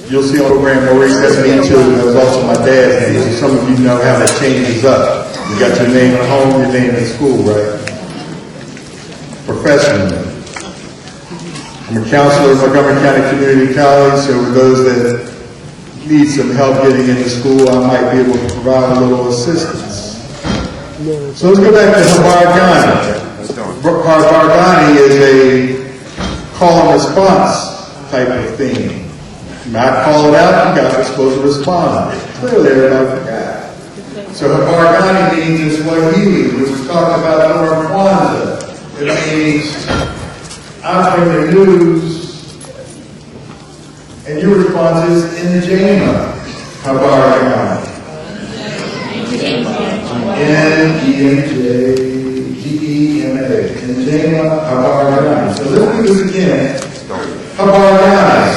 You'll see a program Maurice, that's me too, and that was also my dad's name. So some of you know how that changes up. You got your name at home, your name at school, right? Professionally. I'm a counselor at Montgomery County Community College, so for those that need some help getting into school, I might be able to provide a little assistance. So let's go back to Habar Ghani. Habar Ghani is a call and response type of thing. Not call it out, you guys are supposed to respond. Clearly everybody forgot. So Habar Ghani means in Swahili, which was talked about during Kwanzaa. It means, I bring the news, and your response is Njema Habar Ghani. N-E-N-J-G-E-M-A. Njema Habar Ghani. So let's do this again. Habar Ghani.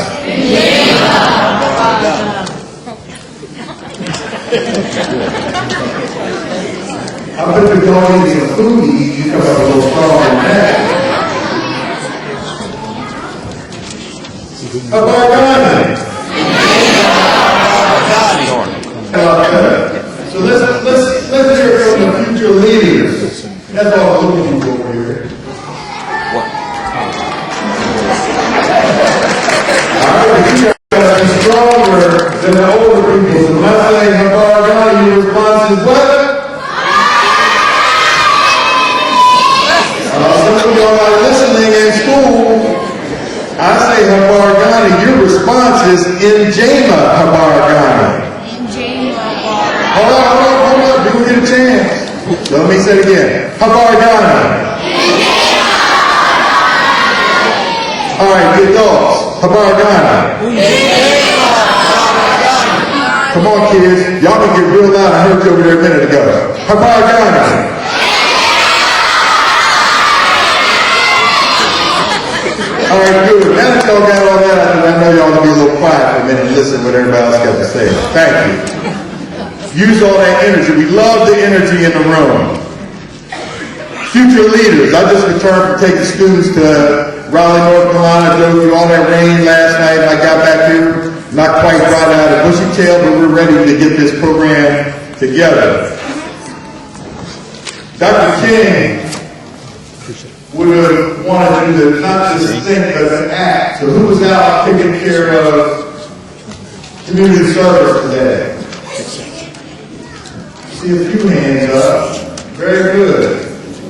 I bet you're going to some food to eat, you come up a little stronger than that. Habar Ghani. So let's hear from the future leaders. That's all I'm looking for over here. You gotta be stronger than the older people. So when I say Habar Ghani, your response is what? Some of y'all are listening in school. I say Habar Ghani, your response is Njema Habar Ghani. Hold on, you can get a chance. So let me say it again. Habar Ghani. All right, good dogs. Habar Ghani. Come on, kids. Y'all can get real loud. I heard you over there a minute ago. Habar Ghani. All right, good. Now that y'all got all that, I know y'all want to be a little quiet for a minute and listen to what everybody else got to say. Thank you. Use all that energy. We love the energy in the room. Future leaders. I just returned from taking students to Raleigh, North Carolina. Drove through all that rain last night, and I got back here not quite right out of bushy tail, but we're ready to get this program together. Dr. King would have wanted you to not just think, but to act. So who was out taking care of community service today? See a few hands up. Very good.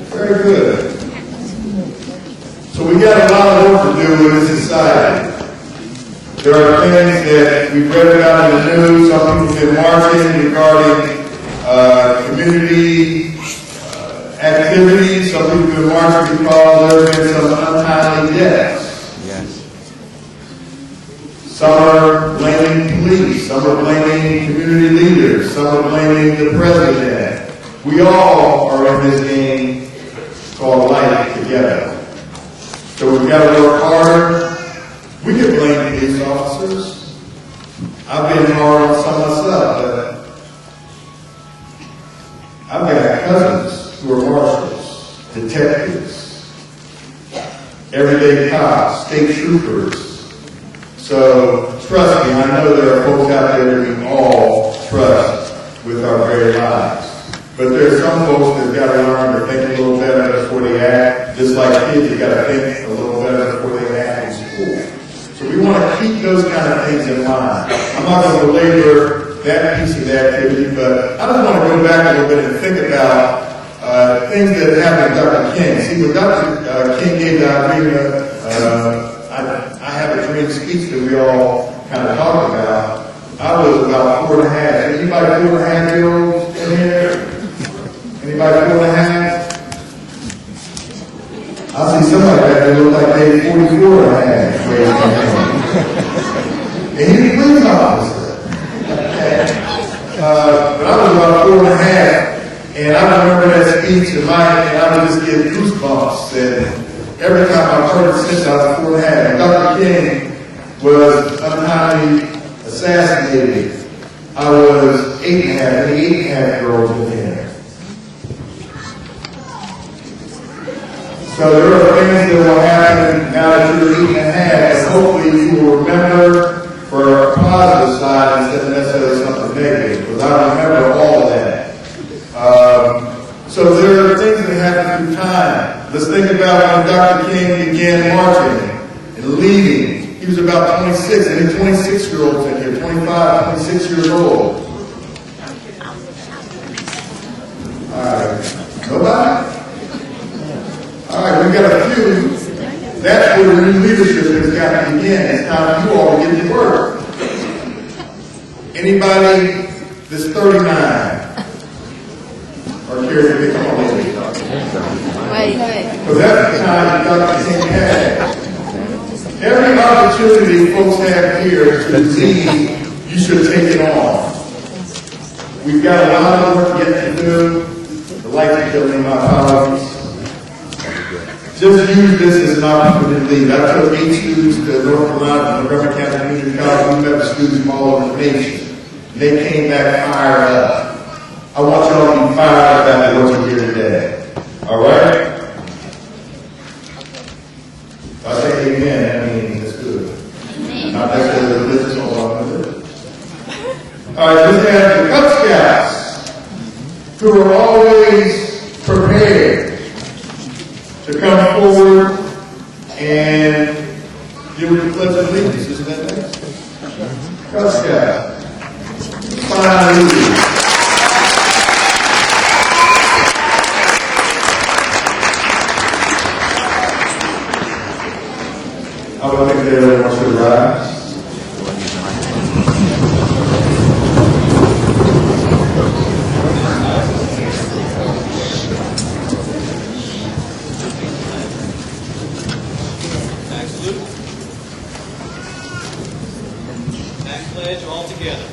Very good. So we got a lot of work to do in this society. There are things that we've read about in the news. Some people have been marching regarding community activities. Some people have been marching because there have been some untimely deaths. Yes. Some are blaming police. Some are blaming community leaders. Some are blaming the president. We all are in this game called life together. So we've got to work harder. We can blame police officers. I've been hard on some myself, but I've got cousins who are marshals, detectives, everyday cops, state troopers. So trust me, I know there are folks out there that we all trust with our very lives. But there are some folks that have got to learn to think a little better before they act. Just like kids, you've got to think a little better before they act in school. So we want to keep those kind of things in mind. I'm not going to belabor that piece of the activity, but I just want to go back a little bit and think about things that happened to Dr. King. See, when Dr. King gave that dream, I have a dream speech that we all kind of talked about. I was about 4.5. Anybody 4.5-year-olds in here? Anybody 4.5? I see somebody back there look like they 44.5. And he's a police officer. But I was about 4.5, and I remember that speech and I would just get goosebumps. And every time I've heard it since I was 4.5, and Dr. King was untimely assassinated. I was 8.5, and the 8.5-year-olds in there. So there are things that will happen now that you're 8.5, and hopefully you will remember for our positive side instead of necessarily something negative, because I remember all of that. So there are things that happen through time. Let's think about when Dr. King began marching and leading. He was about 26, and 26-year-olds in here, 25, 26 years old. All right. Nobody? All right, we've got a few. That's where the new leadership has got to begin. It's time for you all to get to work. Anybody that's 39 or care to come on, ladies? Wait. Because that's the time that Dr. King had. Every opportunity folks have here to lead, you should take it on. We've got a lot of work yet to do. I'd like to give them my apologies. Just use this as an opportunity to lead. I took 8 students to North Carolina, Montgomery County Community College. We met with students from all over the nation. They came back fired up. I want y'all to be fired up after what you hear today. All right? If I say amen, I mean it's good. Not necessarily religious, all I'm going to do. All right, let's have the Cub Scouts, who are always prepared to come forward and do the Pledge of Allegiance. Isn't that nice? Cub Scouts. Finally. I would think that everyone should rise. Pledge all together.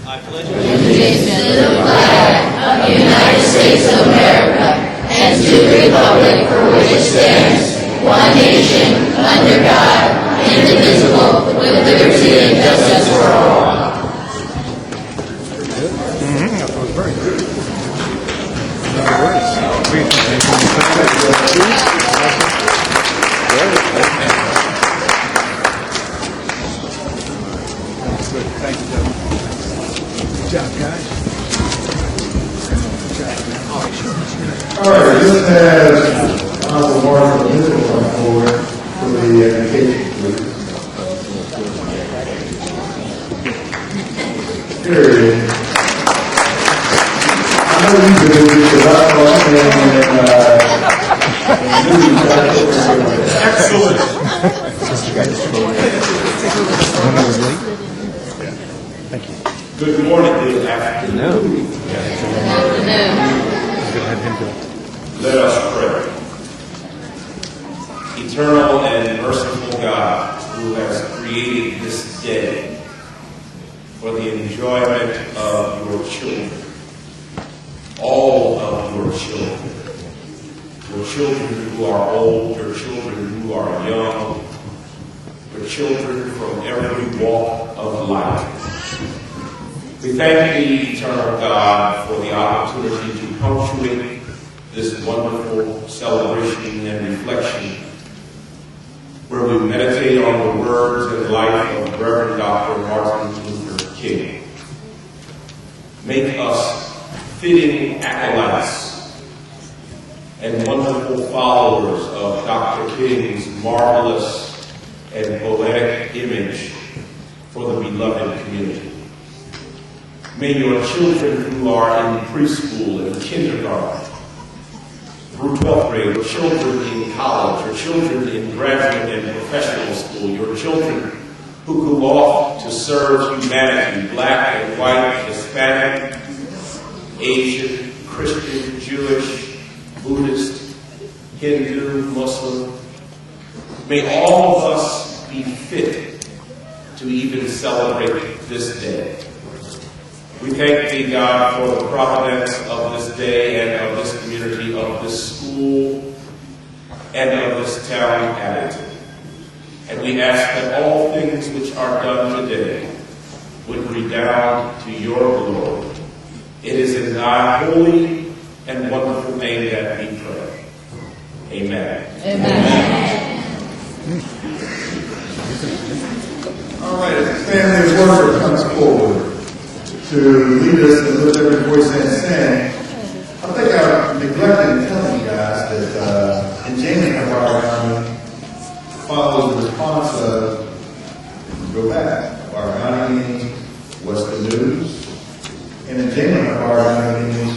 I pledge Allegiance to the flag of the United States of America and to the republic for which it stands, one nation, under God, indivisible, with liberty and justice for all. That was very good. Thank you, Devin. Good job, guys. All right, this has Honorable Marshall Mitchell come forward for the education committee. Here it is. I know you can do this because I saw him Excellent. Good morning, good afternoon. Let us pray. Eternal and merciful God, who has created this day for the enjoyment of your children, all of your children who are old, your children who are young, your children from every walk of life. We thank thee, eternal God, for the opportunity to punctuate this wonderful celebration and reflection where we meditate on the words and life of Reverend Dr. Martin Luther King. Make us fitting acolytes and wonderful followers of Dr. King's marvelous and poetic image for the beloved community. May your children who are in preschool and kindergarten through 12th grade, your children in college, your children in graduate and professional school, your children who go off to serve humanity, black and white, Hispanic, Asian, Christian, Jewish, Buddhist, Hindu, Muslim. May all of us be fit to even celebrate this day. We thank thee, God, for the providence of this day and of this community, of this school, and of this town attitude. And we ask that all things which are done today would redound to your glory. It is in thy holy and wonderful name that we pray. Amen. Amen. All right, as the family worship comes forward to lead us and lift every voice and sing, I think I neglected telling you guys that in January of our County follows the response of go back. Our County means what's the news? And in January of our County means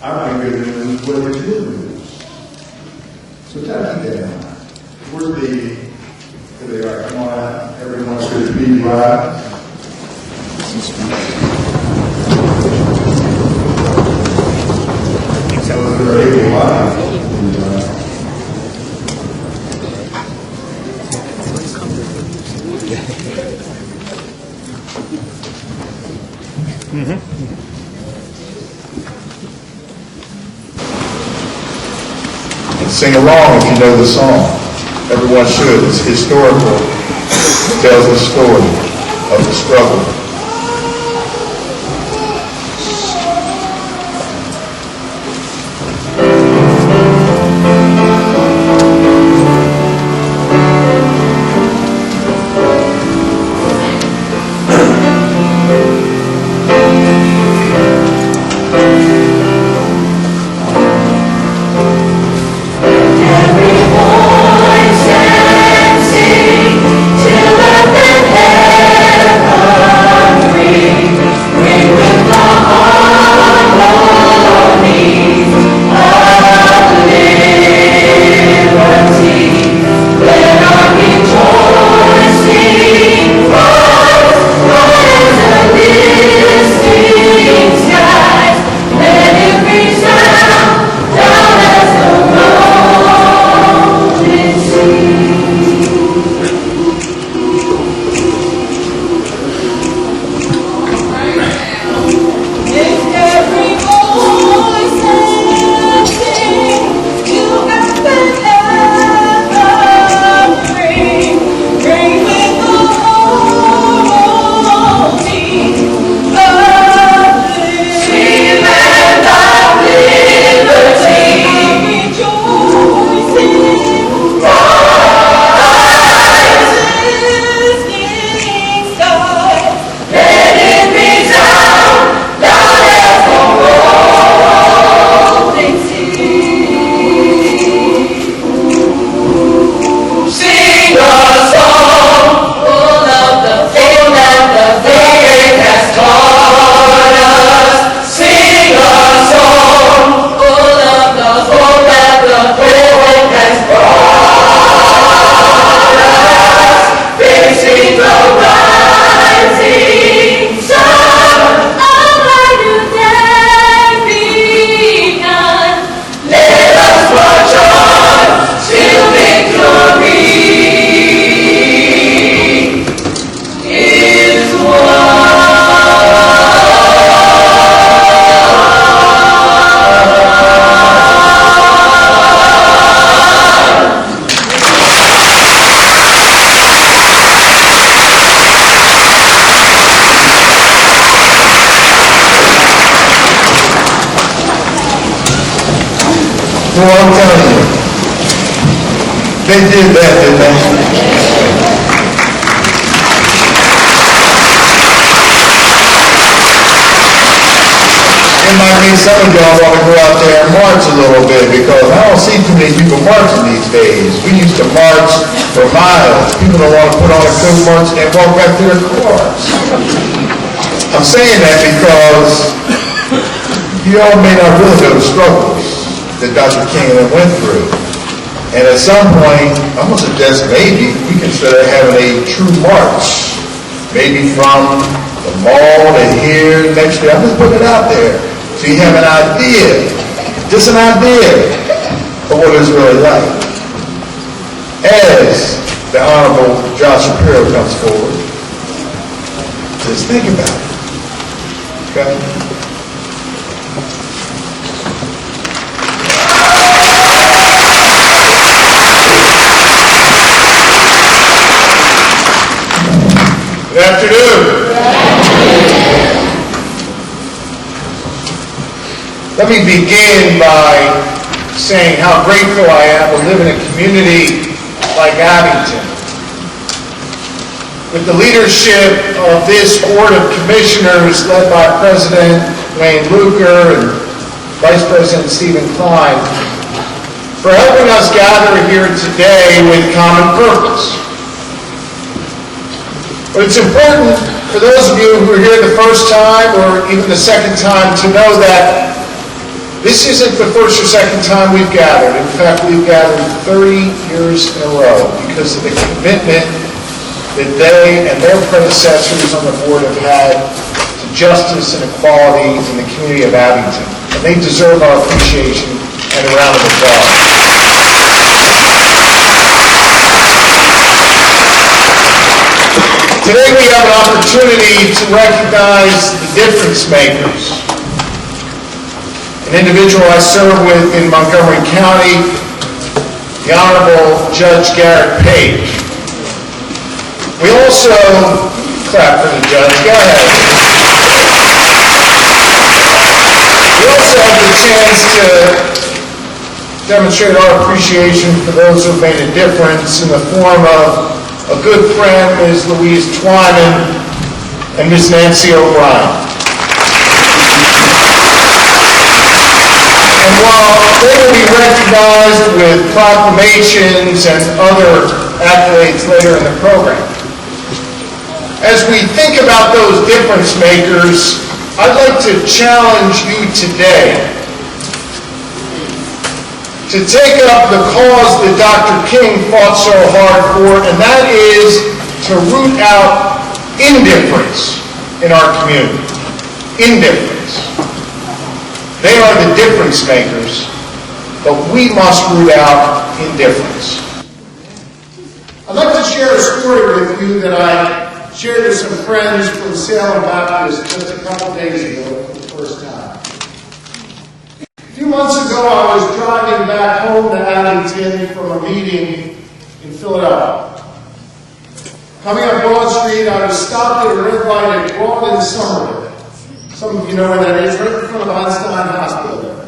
I bring good news, what is good news? So try to keep that in mind. Where's the, here they are, come on out, everyone should be right. So they're able to lie. Sing along if you know the song. Everyone should. It's historical. It tells the story of the struggle. So I'm telling you, they did that, didn't they? It might mean some of y'all want to go out there and march a little bit because I don't see too many people marching these days. We used to march for miles. People don't want to put on a coat march and walk back to their cars. I'm saying that because you all may not really know the struggles that Dr. King and I went through. And at some point, I'm going to suggest maybe we consider having a true march. Maybe from the mall to here next year. I'm just putting it out there. So you have an idea, just an idea of what it's really like. As the Honorable Josh Shapiro comes forward, just think about it. Okay? Good afternoon. Let me begin by saying how grateful I am to live in a community like Abington. with the leadership of this Board of Commissioners led by President Wayne Luker and Vice President Stephen Klein for helping us gather here today with common purpose. But it's important for those of you who are here the first time or even the second time to know that this isn't the first or second time we've gathered. In fact, we've gathered 30 years in a row because of the commitment that they and their predecessors on the board have had to justice and equality in the community of Abington. And they deserve our appreciation and a round of applause. Today we have an opportunity to recognize the difference makers. An individual I serve with in Montgomery County, the Honorable Judge Garrett Page. We also, clap for the judge, go ahead. We also have the chance to demonstrate our appreciation for those who have made a difference in the form of a good friend, Ms. Louise Twyman, and Ms. Nancy O'Brien. And while they will be recognized with proclamations and other accolades later in the program, as we think about those difference makers, I'd like to challenge you today to take up the cause that Dr. King fought so hard for, and that is to root out indifference in our community. Indifference. They are the difference makers, but we must root out indifference. I'd like to share a story with you that I shared with some friends from Salem Baptist just a couple days ago for the first time. A few months ago, I was driving back home to Abington from a meeting in Philadelphia. Coming up Broad Street, I was stopped at a red light at Broad and Somerville. Some of you know where that is, right in front of Einstein Hospital there.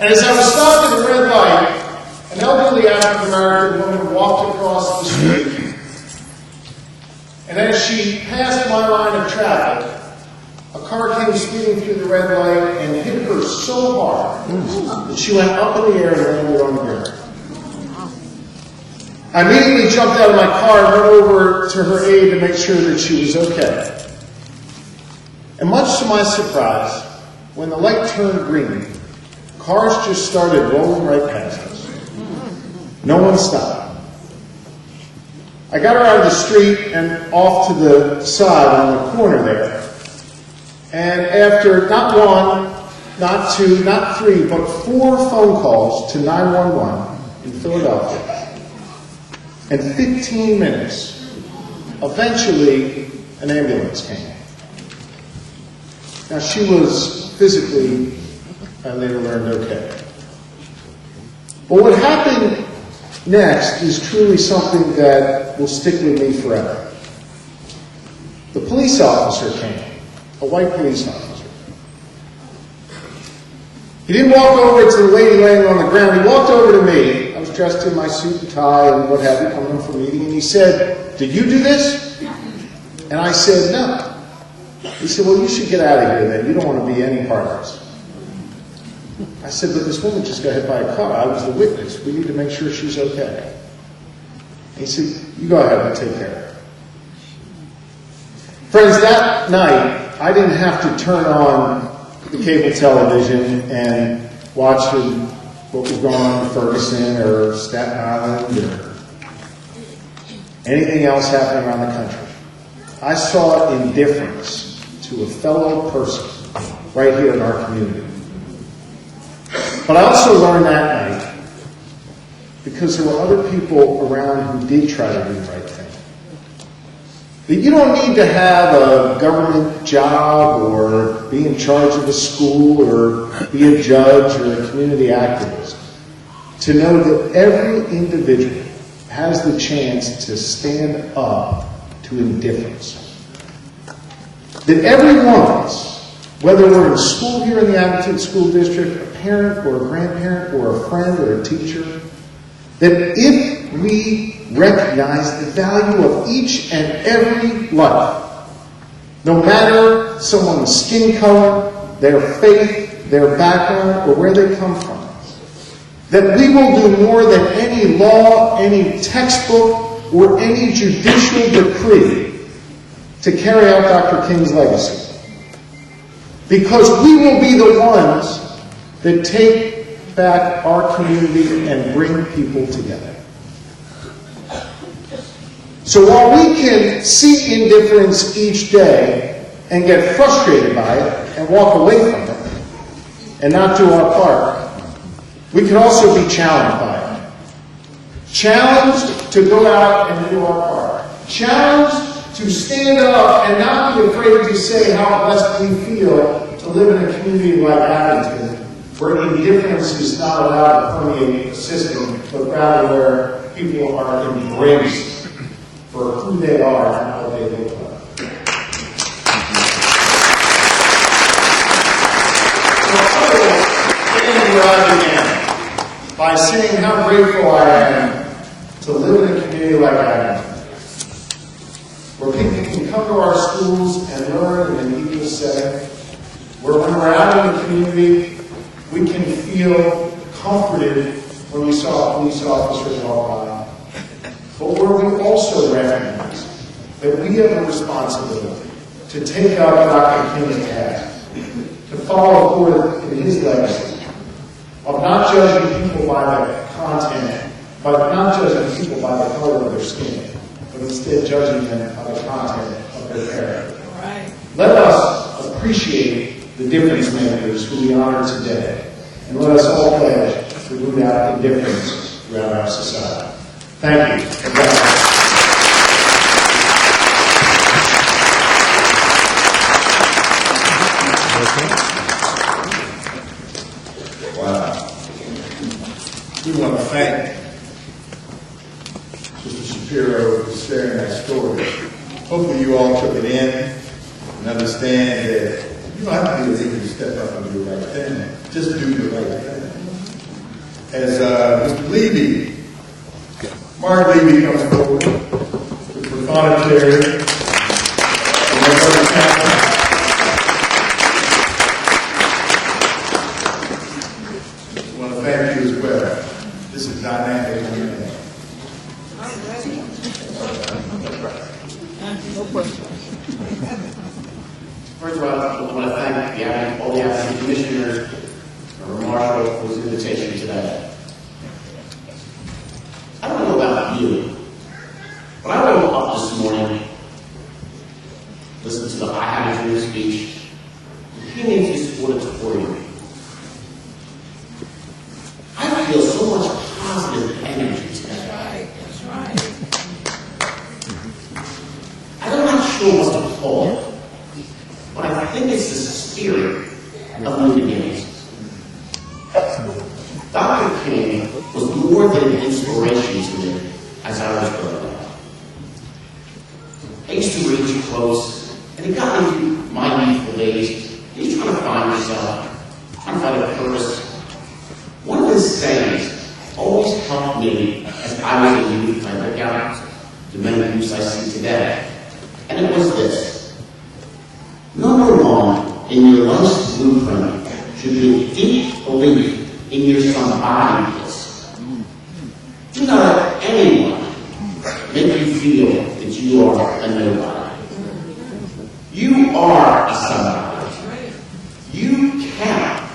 And as I was stopped at the red light, an elderly African-American woman walked across the street. And as she passed my line of traffic, a car came speeding through the red light and hit her so hard that she went up in the air and landed on the ground. I immediately jumped out of my car and went over to her aid to make sure that she was okay. And much to my surprise, when the light turned green, cars just started rolling right past us. No one stopped. I got her out of the street and off to the side on the corner there. And after not one, not two, not three, but 4 phone calls to 911 in Philadelphia, and 15 minutes, eventually an ambulance came. Now, she was physically, I later learned, okay. But what happened next is truly something that will stick with me forever. The police officer came, a white police officer. He didn't walk over to the lady laying on the ground. He walked over to me. I was dressed in my suit and tie and what have you, coming from a meeting, and he said, "Did you do this?" And I said, "No." He said, "Well, you should get out of here then. You don't want to be any part of this." I said, "But this woman just got hit by a car. I was the witness. We need to make sure she's okay." And he said, "You go ahead and take care of her." Friends, that night, I didn't have to turn on the cable television and watch what was going on in Ferguson or Staten Island or anything else happening around the country. I saw indifference to a fellow person right here in our community. But I also learned that night, because there were other people around who did try to do the right thing, that you don't need to have a government job or be in charge of a school or be a judge or a community activist to know that every individual has the chance to stand up to indifference. That every one of us, whether we're in school here in the Abington School District, a parent or a grandparent or a friend or a teacher, that if we recognize the value of each and every life, no matter someone's skin color, their faith, their background, or where they come from. That we will do more than any law, any textbook, or any judicial decree to carry out Dr. King's legacy. Because we will be the ones that take back our community and bring people together. So while we can see indifference each day and get frustrated by it and walk away from it and not do our part, we can also be challenged by it. Challenged to go out and do our part. Challenged to stand up and not be afraid to say how blessed we feel to live in a community like Abington, where indifference is not allowed to permeate the system, but rather where people are embraced for who they are and what they look like. Where I began, by saying how grateful I am to live in a community like Abington, where people can come to our schools and learn in an equal setting, where when we're out in the community, we can feel comforted when we saw police officers walk by, but where we also recognize that we have a responsibility to take out Dr. King's task, to follow forth in his legacy, of not judging people by the content, but not judging people by the color of their skin, but instead judging them by the content of their character. Right. Let us appreciate the difference makers who we honor today, and let us all pledge to root out indifference throughout our society. Thank you. Wow. We want to thank Sister Shapiro for sharing that story. Hopefully you all took it in and understand that you don't have to be able to step up and do the right thing. Just do the right thing. As Mr. Levy, Mark Levy comes forward, the proprietary, I want to thank you as well. This is dynamic. First of all, I want to thank all the Abington commissioners, Marshall, for his invitation today. I don't know about you, but I woke up this morning, listened to the High speech, and came into this auditorium. I feel so much positive energy today. That's right. I'm not sure what to call it, but I think it's the spirit of new beginnings. Dr. King was more than an inspiration to me as I was growing up. I used to read too close, and it got into my youthful days. You're trying to find yourself, trying to find a purpose. One of his sayings always helped me as I was a youth. I look out the many youths I see today. And it was this. Number one in your life's blueprint should be a deep belief in your somebodyness. Do not let anyone make you feel that you are a nobody. You are a somebody. You count.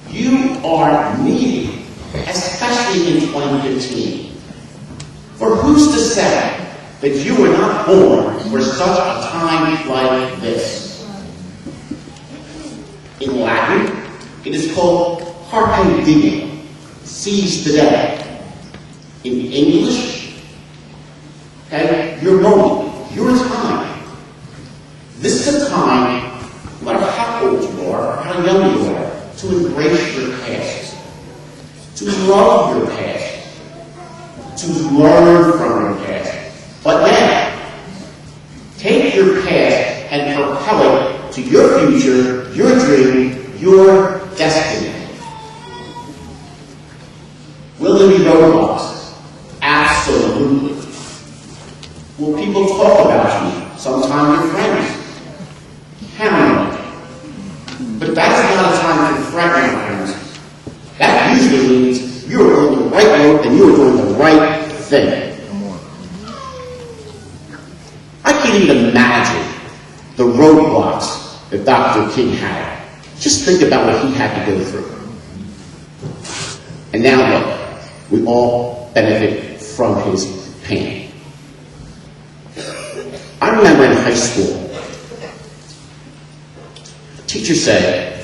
You are needed, especially in 2015. For who's to say that you were not born for such a time like this? In Latin, it is called carpe diem, seize the day. In English, okay, your moment, your time. This is a time, no matter how old you are, or how young you are, to embrace your past, to love your past, to learn from your past. But now, take your past and propel it to your future, your dream, your destiny. Will there be roadblocks? Absolutely. Will people talk about you? Sometimes your friends. Count on it. But that's not a time to threaten your friends. That usually means you're on the right road and you're doing the right thing. I can't even imagine the roadblocks that Dr. King had. Just think about what he had to go through. And now look, we all benefit from his pain. I remember in high school, a teacher said,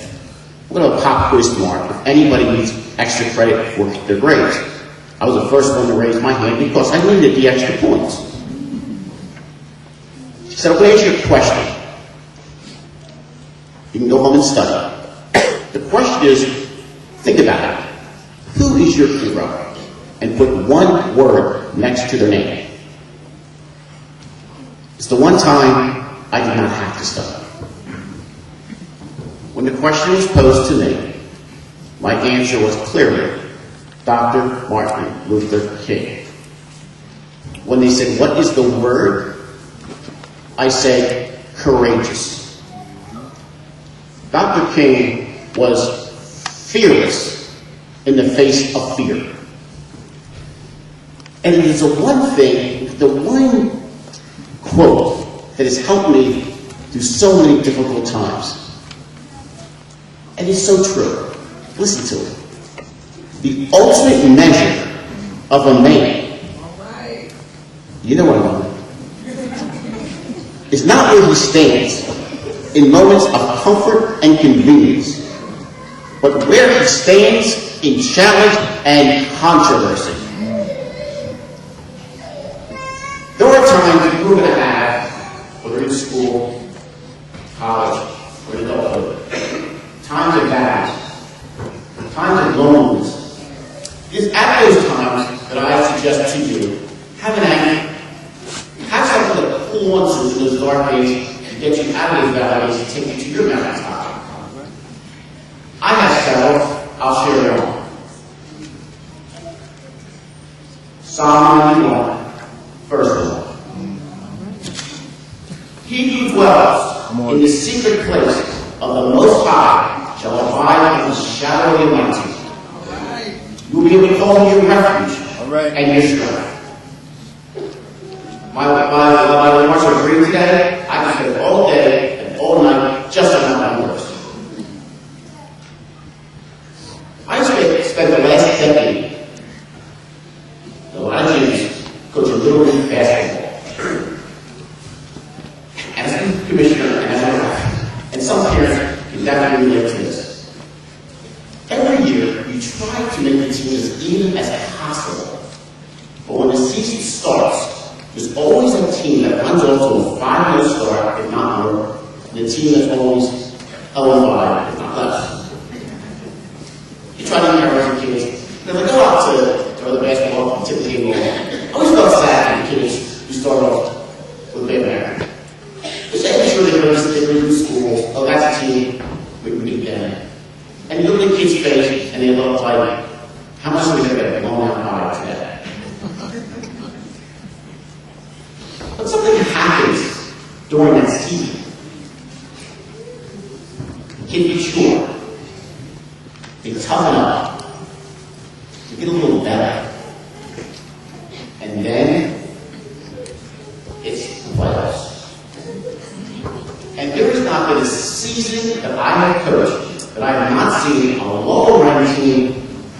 we're going to pop quiz tomorrow if anybody needs extra credit for their grades. I was the first one to raise my hand because I needed the extra points. She said, I'm going to answer your question. You can go home and study. The question is, think about it. Who is your hero? And put one word next to their name. It's the one time I did not have to study. When the question was posed to me, my answer was clearly Dr. Martin Luther King. When they said, what is the word? I said, courageous. Dr. King was fearless in the face of fear. And it is the one thing, the one quote that has helped me through so many difficult times. And it's so true. Listen to it. The ultimate measure of a man, you know what I mean, is not where he stands in moments of comfort and convenience, but where he stands in challenge and controversy. There are times you're going to have, whether in school, college, or adulthood, times of battles, times of loneliness. It is at those times that I suggest to you, have an anchor. Have something that pulls on to those dark days and get you out of those valleys and take you to your mountaintop. I have several. I'll share them all. Psalm 91, first of all. He who dwells in the secret place of the Most High shall abide in the shadow of the Almighty. You will be able to call him your refuge and your strength. My remarks are brief today. I can spend all day and all night just on my words. I spent the last decade, a lot of years, coaching Little League basketball. As a commissioner and as a ref, and some parents can definitely relate to this. Every year, you try to make the team as even as possible. But when the season starts, there's always a team that runs off to a 5-0 start, if not more, and a team that's always 0-5, if not less. You try to encourage your kids. When they go out to other basketball, tip the game over. I always felt sad for the kids who start off with bad marriage. Just making sure they go to school. Oh, that's a team. We can beat them. And you look at the kid's face, and they look like, how much do we get blown out by today? But something happens during that season. The kid mature. They toughen up. They get a little better. And then it's the playoffs. And there has not been a season that I have coached that I have not seen a lower-ranked team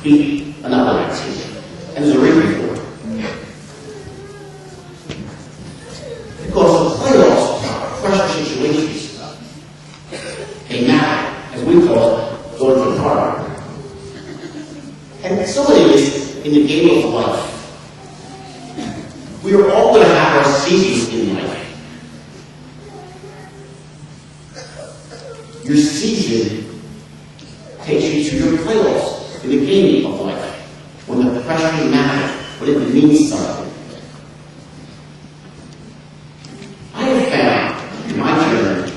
beat another ranked team. And there's a reason for it. Because the playoffs are pressure situations. They matter, as we call it, going for the card. And so it is in the game of life. We are all going to have our seasons in life. Your season takes you to your playoffs in the game of life. When the pressure matters, when it means something. I have found in my journey,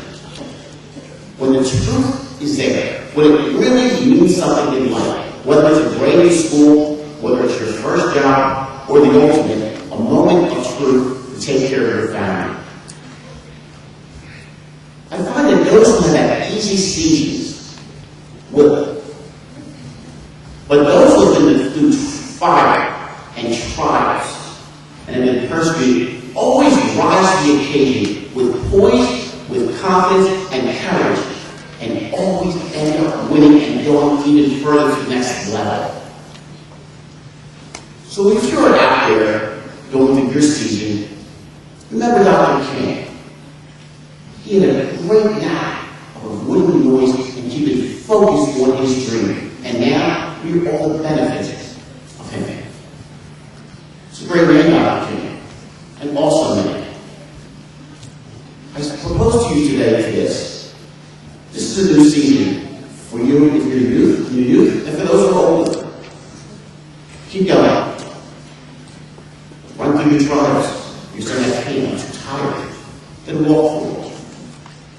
when the truth is there, when it really means something in life, whether it's a grade in school, whether it's your first job, or the ultimate, a moment of truth that take care of your family. I find that those who have easy seasons will. But those who have been through fire and trials and have been persecuted always rise to the occasion with poise, with confidence and courage, and always end up winning and going even further to the next level. So if you're out there going through your season, remember Dr. King. He had a great knack of avoiding noise and keeping focused on his dream. And now we are all the benefits of him. It's a great man, Dr. King, and also man. I propose to you today this. This is a new season for you if you're youth, and for those who are older. Keep going. Run through your trials. You start to have pain, you're tired. Then walk forward.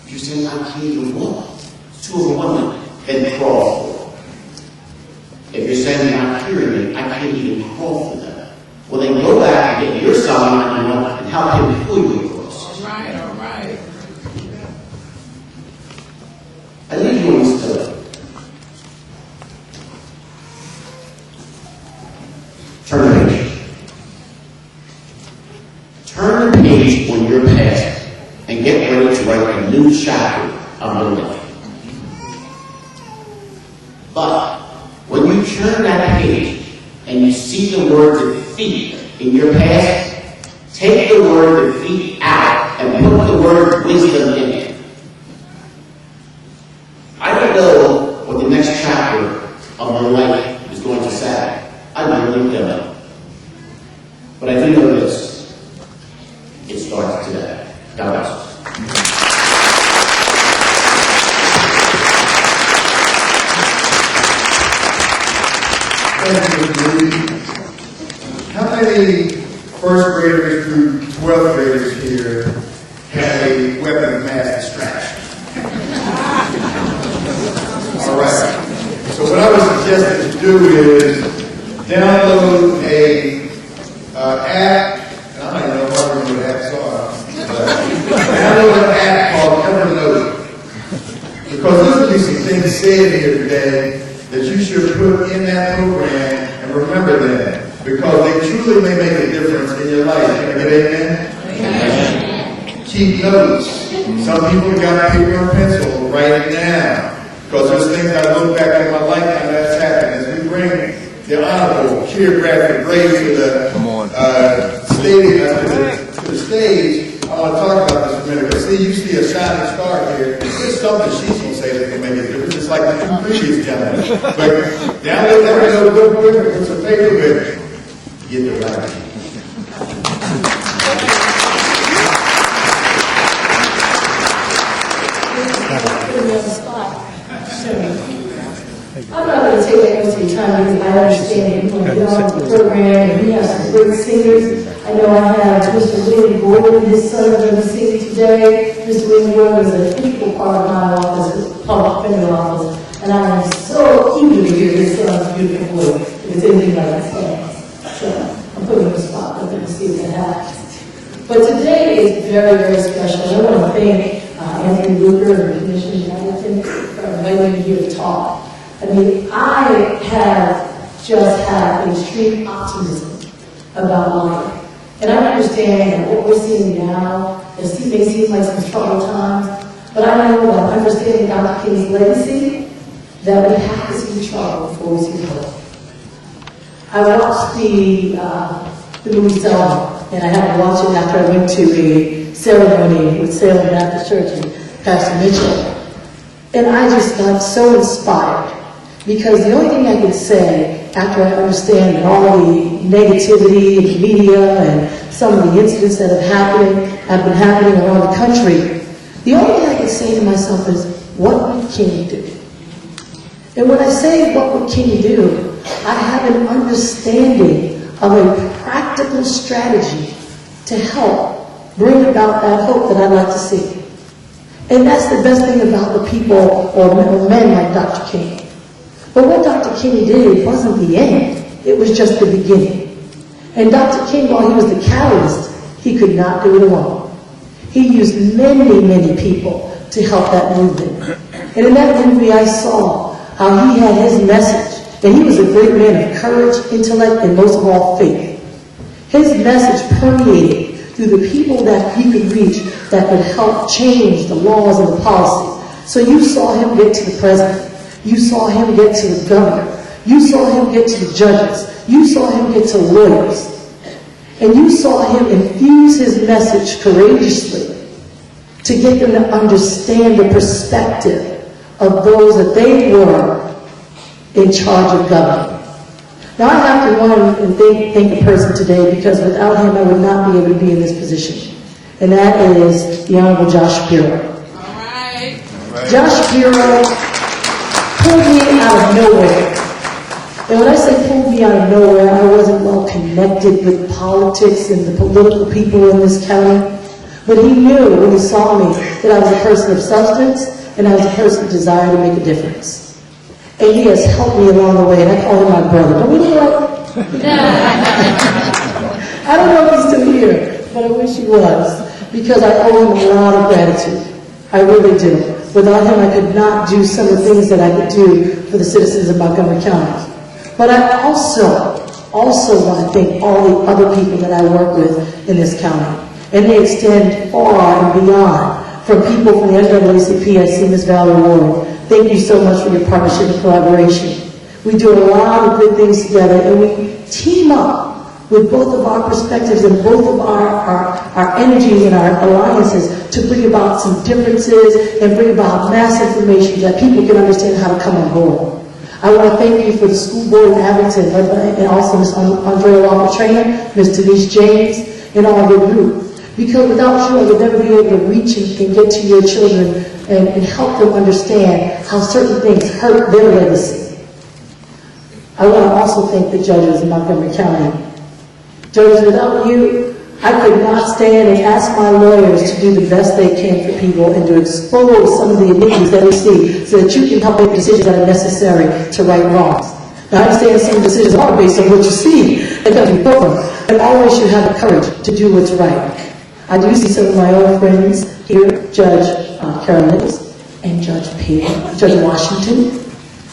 If you say, I can't even walk, it's too overwhelming, then crawl forward. If you're saying you're not hearing me, I can't even crawl for them. Well, then go back and get your son and help him pull you across. All right. I leave you on this today. Turn the page. Turn the page on your past and get ready to write a new chapter of your life. But when you turn that page and you see the word defeat in your past, take the word defeat out and put the word wisdom in it. I don't know what the next chapter of my life is going to say. I really don't. But I do know this. It starts today. God bless us. Thank you, Mr. Lee. How many first graders through 12th graders here have a weapon of mass distraction? All right. So what I would suggest that you do is download a app, and I don't even know if I remember what apps are, but download an app called Evernote. Because there's going to be some things said here today that you should put in that program and remember them, because they truly may make a difference in your life. Can I get amen? Amen. Keep notes. Some people got paper and pencil, write it down. Because there's things I look back in my lifetime that's happened. As we bring the honorable geographic grade to the stage, I want to talk about this for a minute. Because see, you see a shining star here. There's something she's going to say that can make a difference, just like the two previous gentlemen. But download that, go quick, put some paper with it. Get the right. I'm not going to take that much of your time because I understand you want to get on the program and we have some great singers. I know I have Mr. William Gordon, his son, going to be singing today. Mr. William Gordon is an integral part of my office, the public defender office, and I am so eager to hear his son's beautiful voice if it's anything like that. So I'm putting him on the spot, I'm going to see what happens. But today is very, very special. I want to thank Anthony Luker and the Commission Hamilton for inviting me here to talk. I mean, I have just had extreme optimism about life. And I understand that what we're seeing now may seem like some troubled times, but I know that understanding Dr. King's legacy, that we have to see trouble before we see hope. I watched the movie Selma, and I had to watch it after I went to a ceremony with Salem Baptist Church and Pastor Mitchell. And I just got so inspired, because the only thing I could say after I understand all the negativity in the media and some of the incidents that have been happening around the country, the only thing I can say to myself is, what can you do? And when I say what can you do, I have an understanding of a practical strategy to help bring about that hope that I'd like to see. And that's the best thing about the people or men like Dr. King. But what Dr. King did wasn't the end. It was just the beginning. And Dr. King, while he was the catalyst, He could not do it alone. He used many, many people to help that movement. And in that movie, I saw how he had his message. And he was a great man of courage, intellect, and most of all, faith. His message permeated through the people that he could reach that could help change the laws and the policy. So you saw him get to the president. You saw him get to the governor. You saw him get to the judges. You saw him get to lawyers. And you saw him infuse his message courageously to get them to understand the perspective of those that they were in charge of government. Now I have to run and thank a person today, because without him I would not be able to be in this position. And that is the Honorable Josh Shapiro. Josh Shapiro pulled me out of nowhere. And when I say pulled me out of nowhere, I wasn't well connected with politics and the political people in this county. But he knew when he saw me that I was a person of substance and I was a person of desire to make a difference. And he has helped me along the way, and I call him my brother. Don't we do that? I don't know if he's still here, but I wish he was, because I owe him a lot of gratitude. I really do. Without him, I could not do some of the things that I could do for the citizens of Montgomery County. But I also want to thank all the other people that I work with in this county. And they extend far and beyond. From people from the NAACP, I see Ms. Valerie Ward. Thank you so much for your partnership and collaboration. We do a lot of good things together, and we team up with both of our perspectives and both of our energies and our alliances to bring about some differences and bring about mass information that people can understand how to come on board. I want to thank you for the school board in Abington, and also Ms. Andrea Walker-Trainer, Ms. Denise James, and all of your group. Because without you, I would never be able to reach and get to your children and help them understand how certain things hurt their legacy. I want to also thank the judges in Montgomery County. Judges, without you, I could not stand and ask my lawyers to do the best they can for people and to expose some of the iniquities that we see so that you can help make decisions that are necessary to right wrongs. Now, I understand some decisions are based on what you see. It doesn't be perfect. And always you have the courage to do what's right. I do see some of my old friends here, Judge Carol Nichols and Judge Peter, Judge Washington.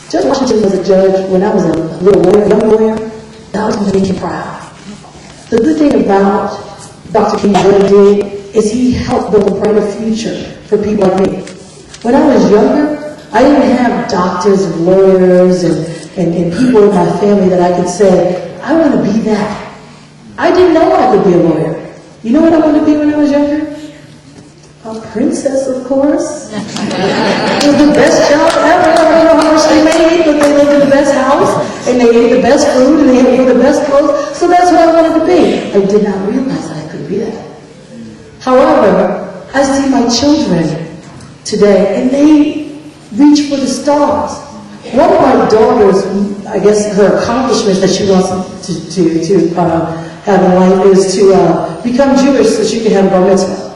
Judge Washington was a judge when I was a little lawyer, young lawyer. That was going to make him proud. The good thing about Dr. King, what he did is he helped build a brighter future for people like me. When I was younger, I didn't have doctors and lawyers and people in my family that I could say, I want to be that. I didn't know I could be a lawyer. You know what I wanted to be when I was younger? A princess, of course. It was the best job ever. I don't know how much they made, but they lived in the best house, and they ate the best food, and they had the best clothes. So that's what I wanted to be. I did not realize that I could be that. However, I see my children today, and they reach for the stars. One of my daughters, I guess her accomplishments that she wants to have in life is to become Jewish so she can have a bar mitzvah.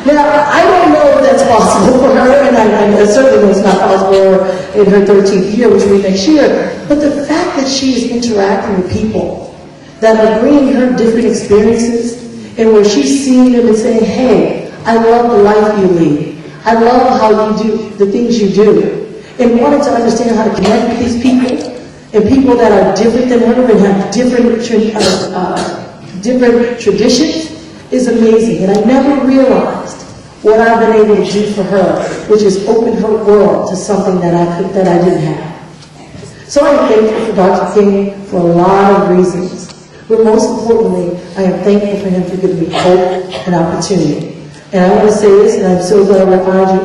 Now, I don't know if that's possible for her, and I certainly know it's not possible for her in her 13th year, which will be next year. But the fact that she is interacting with people that are bringing her different experiences, and where she's seeing them and saying, hey, I love the life you lead. I love how you do the things you do. And wanting to understand how to connect with these people, and people that are different than her and have different traditions, is amazing. And I never realized what I've been able to do for her, which is open her world to something that I didn't have. So I'm thankful for Dr. King for a lot of reasons. But most importantly, I am thankful for him for giving me hope and opportunity. And I want to say this, and I'm so glad we're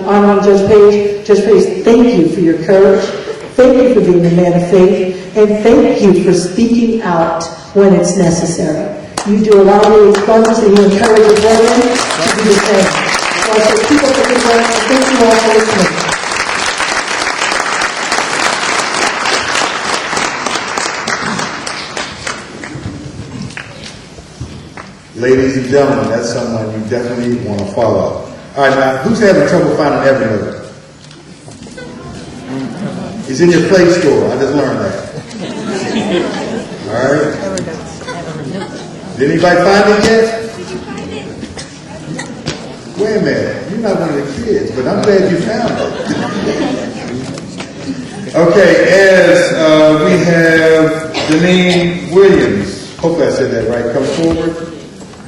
honoring Judge Page. Judge Page, thank you for your courage. Thank you for being a man of faith. And thank you for speaking out when it's necessary. You do a lot of really fun, and you encourage your brethren to do the same. So I say keep up the good work, and thank you all for listening. Ladies and gentlemen, that's someone you definitely want to follow. All right, now, who's having trouble finding Evernote? It's in your Play Store. I just learned that. All right? Did anybody find it yet? Wait a minute, you're not one of the kids, but I'm glad you found it. Okay, as we have Janine Williams, hopefully I said that right, come forward.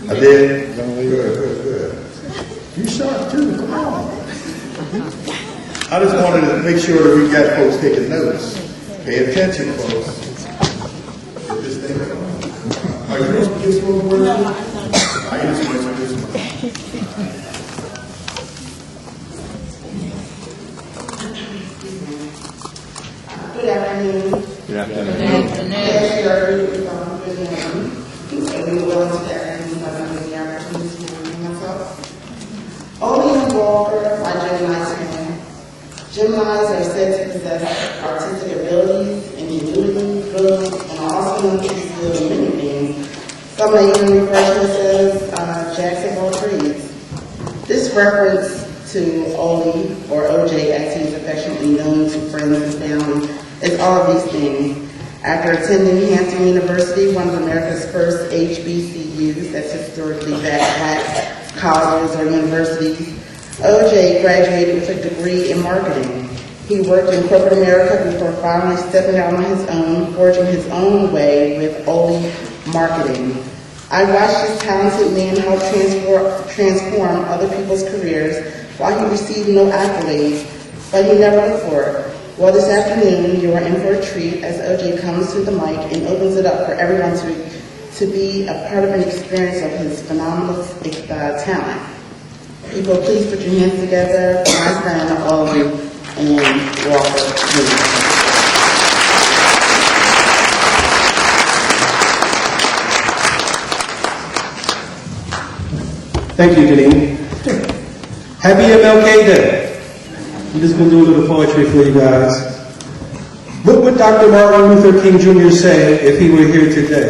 I did? Good. You sharp too, come on. I just wanted to make sure that we got folks taking notes. Pay attention, folks. Get this thing going. Are you supposed to get this one word? I just want to do this one. Good afternoon. Good afternoon. Yes, sir. Good afternoon. We were willing to that and we have the opportunity to review myself. Only in Walker by Gemini's man. Geminis are said to possess artistic abilities, ingenuity, brilliance, and are also known to be skilled in many things. Some may even refer to us as jacks of all trades. This reference to Oli, or OJ as he is affectionately known to friends and family, is all of these things. After attending Hampton University, one of America's first HBCUs, that's historically black colleges or universities, OJ graduated with a degree in marketing. He worked in corporate America before finally stepping out on his own, forging his own way with Oli Marketing. I watched this talented man help transform other people's careers while he received no accolades, but he never looked for it. Well, this afternoon, you are in for a treat as OJ comes to the mic and opens it up for everyone to be a part of an experience of his phenomenal talent. People, please put your hands together for my friend, Oli and Walker. Thank you, Janine. Happy MLK Day. I'm just going to do a little poetry for you guys. What would Dr. Martin Luther King Jr. say if he were here today?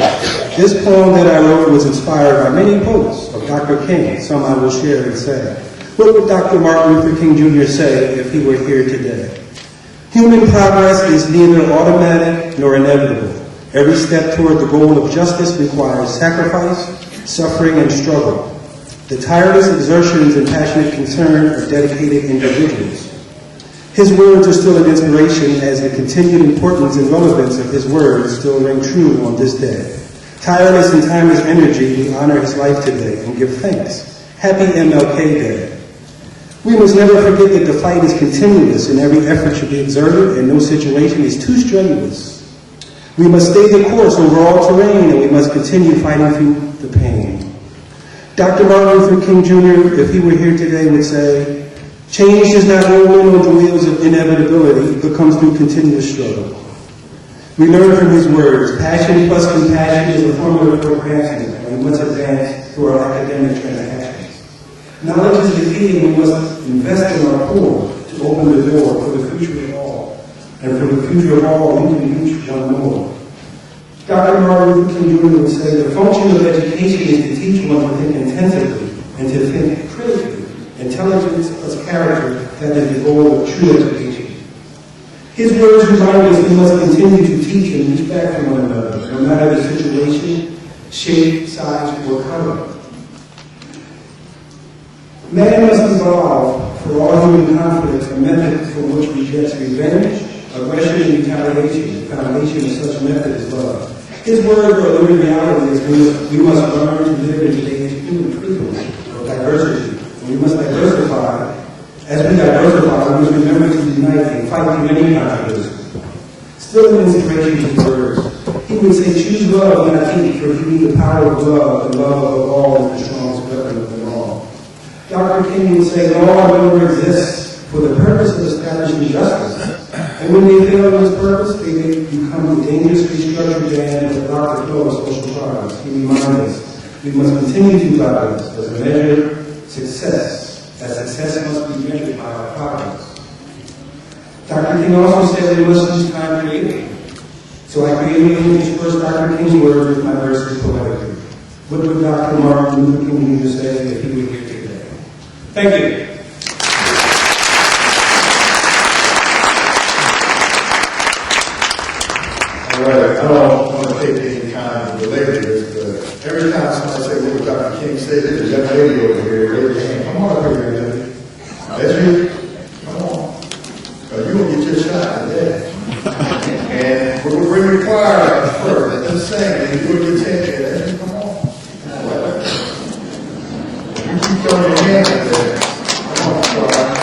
This poem that I wrote was inspired by many quotes of Dr. King. Some I will share and say. What would Dr. Martin Luther King Jr. say if he were here today? Human progress is neither automatic nor inevitable. Every step toward the goal of justice requires sacrifice, suffering, and struggle. The tireless exertions and passionate concern of dedicated individuals. His words are still an inspiration as the continued importance and relevance of his words still ring true on this day. Tireless and timeless energy, we honor his life today and give thanks. Happy MLK Day. We must never forget that the fight is continuous and every effort should be exerted and no situation is too strenuous. We must stay the course over all terrain and we must continue fighting through the pain. Dr. Martin Luther King Jr., if he were here today, would say, change does not roll in on the wheels of inevitability, but comes through continuous struggle. We learn from his words, passion plus compassion is a formula for advancement, and we must advance through our academic transactions. Knowledge is the key, and we must invest in our poor to open the door for the future of all. And for the future of all, we can reach one more. Dr. Martin Luther King Jr. would say, the function of education is to teach one to think intensively and to think critically. Intelligence plus character, that is the goal of true education. His words remind us we must continue to teach and respect from one another, no matter the situation, shape, size, or color. Man must evolve for all human conflicts a method from which rejects revenge, aggression, and retaliation. The foundation of such method is love. His words are living reality as we must learn to live in today's human privilege or diversity. We must diversify. As we diversify, we must remember to unite and fight through many controversies. Still an inspiration to words. He would say, choose love, not hate, for if you need the power of love, the love of all is the strongest weapon of them all. Dr. King would say, law no longer exists for the purpose of establishing justice. And when they fail in this purpose, they become a dangerously structured band of dark flow of social crimes. He reminds us, we must continue to violence as a measure success, as success must be measured by our progress. Dr. King also said we must use time creatively. So I created and interspersed Dr. King's words with my verses poetically. What would Dr. Martin Luther King Jr. say if he were here today? Thank you. All right, I don't want to take any time to belabor this, but every time somebody say, what Dr. King said, there's a young lady over here, raise your hand. Come on up here, young lady. That's you. Come on. You will get your shot today. And we're required first. That's the same. And you will get taken. Come on. You keep throwing your hand up there. Come on, Charlie.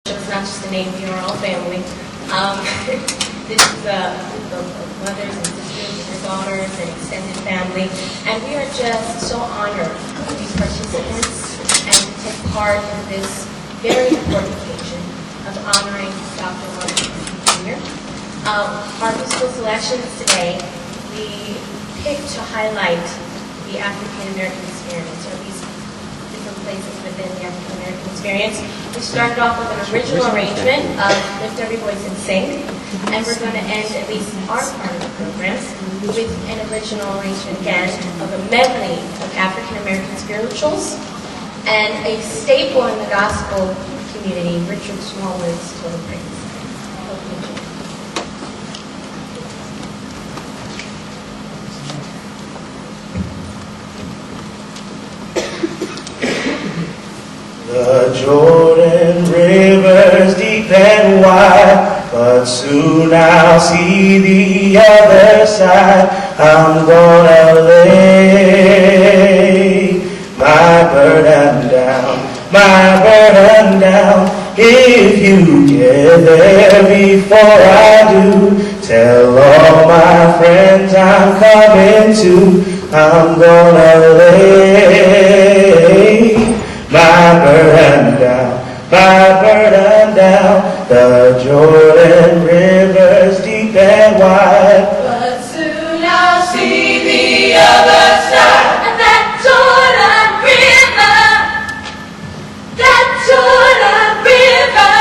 It's not just a name, we are all family. This is the mothers and sisters and their daughters and extended family. And we are just so honored to be participants and to take part in this very important occasion of honoring Dr. Martin Luther King Jr. Our musical selections today, we picked to highlight the African American experience, or these different places within the African American experience. We started off with an original arrangement of Lift Every Voice and Sing, and we're going to end at least our part of the program with an original arrangement again of a medley of African American spirituals and a staple in the gospel community, Richard Smallwood's Total Praise. Hope you enjoy. The Jordan River's deep and wide, but soon I'll see the other side. I'm gonna lay my burden down. If you get there before I do, tell all my friends I'm coming too. I'm gonna lay my burden down, the Jordan River's deep and wide. But soon I'll see the other side of that Jordan River. That Jordan River.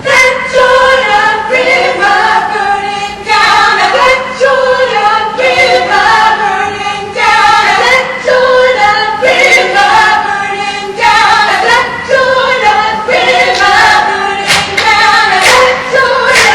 That Jordan River burning down. That Jordan River burning down. That Jordan River burning down. That Jordan River burning down. That Jordan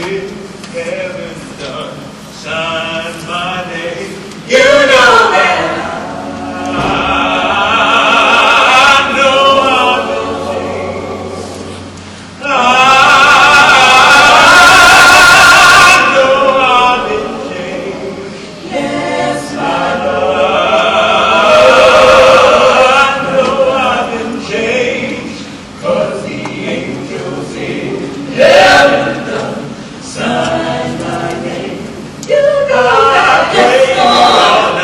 in heaven done, sign my name. You know that I know I've been changed. I know I've been changed. Yes, I know I've been changed. 'Cause the angels in heaven done sign my name. You know that.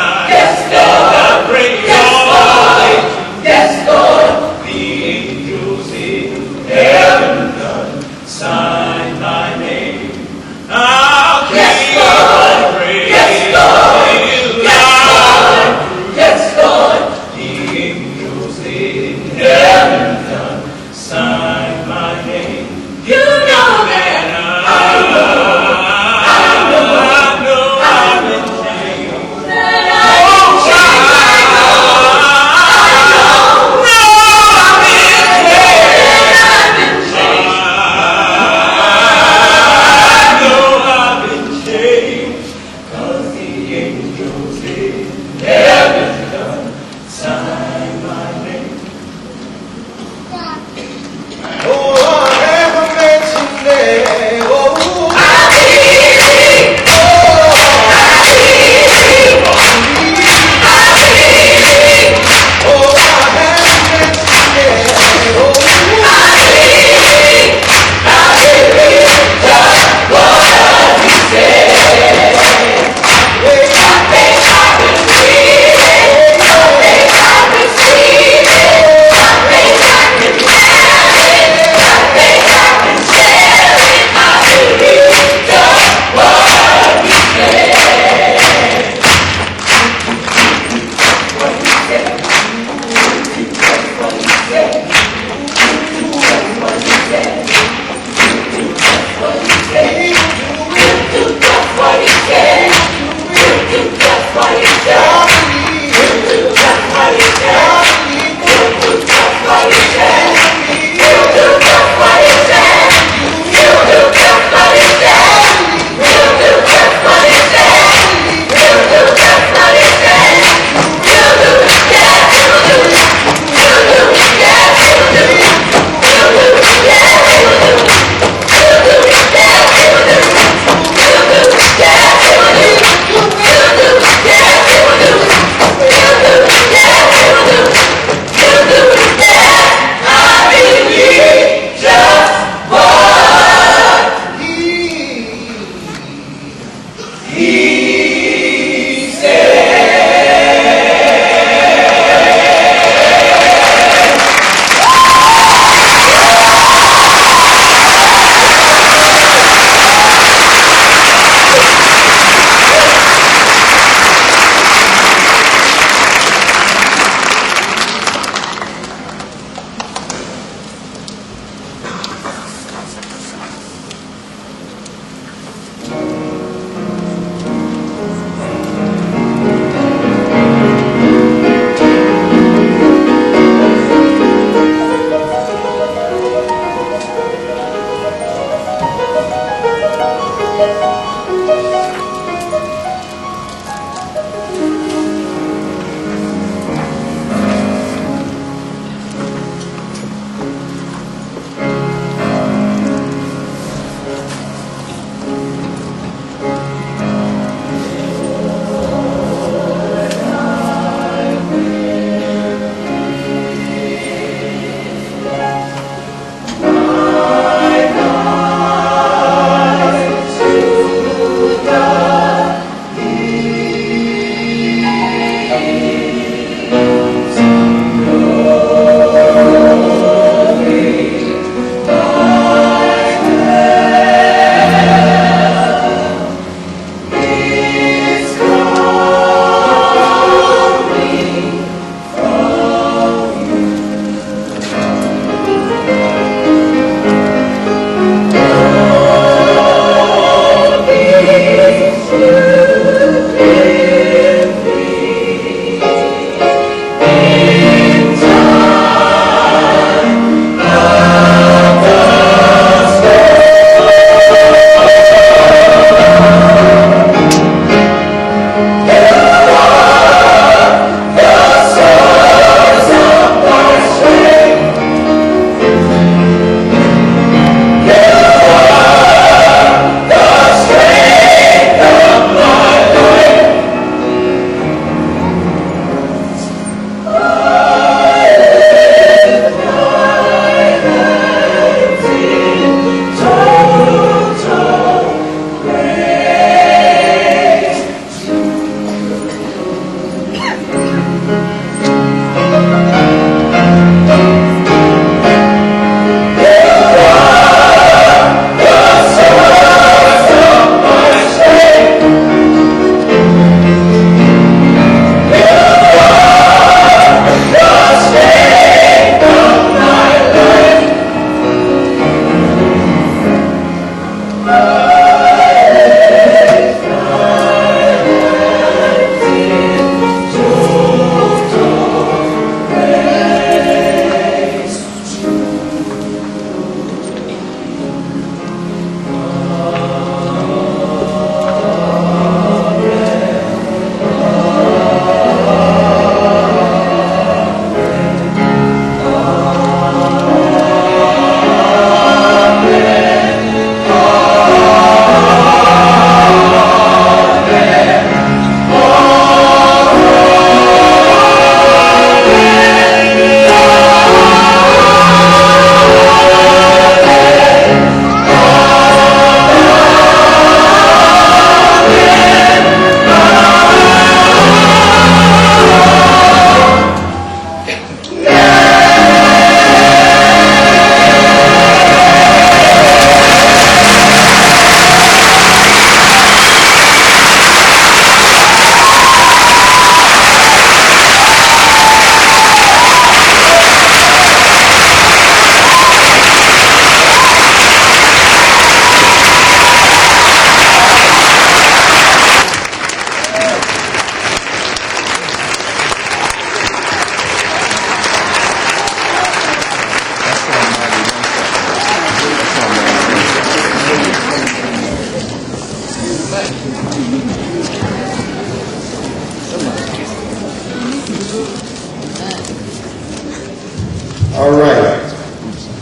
All right.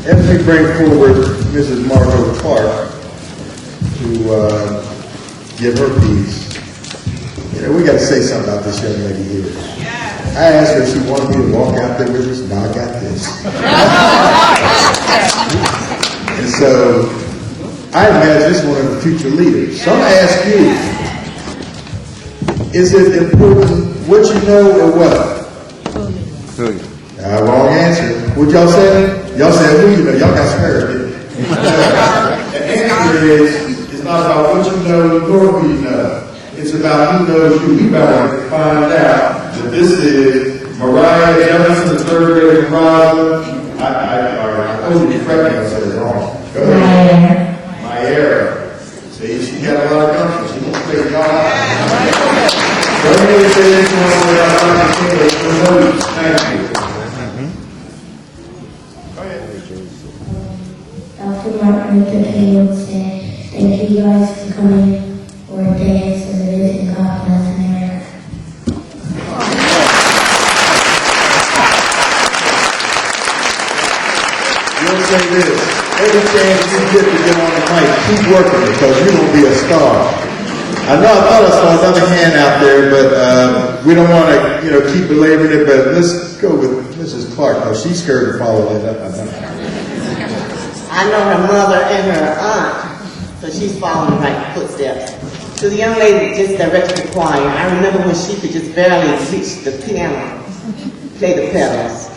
As we bring forward Mrs. Margot Clark to give her piece, you know, we got to say something about this young lady here. I asked her if she wanted me to walk out there with us. No, I got this. And so, I imagine this is one of the future leaders. So I'm going to ask you, is it important what you know or what? Wrong answer. What y'all said? Y'all said who you know. Y'all got scared, didn't you? The answer is, it's not about what you know nor who you know. It's about who knows you. We better find out that this is Mariah Jefferson, the third grade in Roslyn. I told you correctly, I said it wrong. Go ahead. Myera. See, she got a lot of country. She won't take y'all out. Don't really say this one without thank you. Dr. Martin Luther King would say, thank you guys for coming for a day as it is in God bless America. You'll say this, every chance you get to get on the mic, keep working because you're going to be a star. I know I thought I saw another hand out there, but we don't want to, keep belaboring it, but let's go with Mrs. Clark because she's scared to follow that up. I know her mother and her aunt, so she's following the right footsteps. To the young lady that just directed the choir, I remember when she could just barely reach the piano, play the pedals.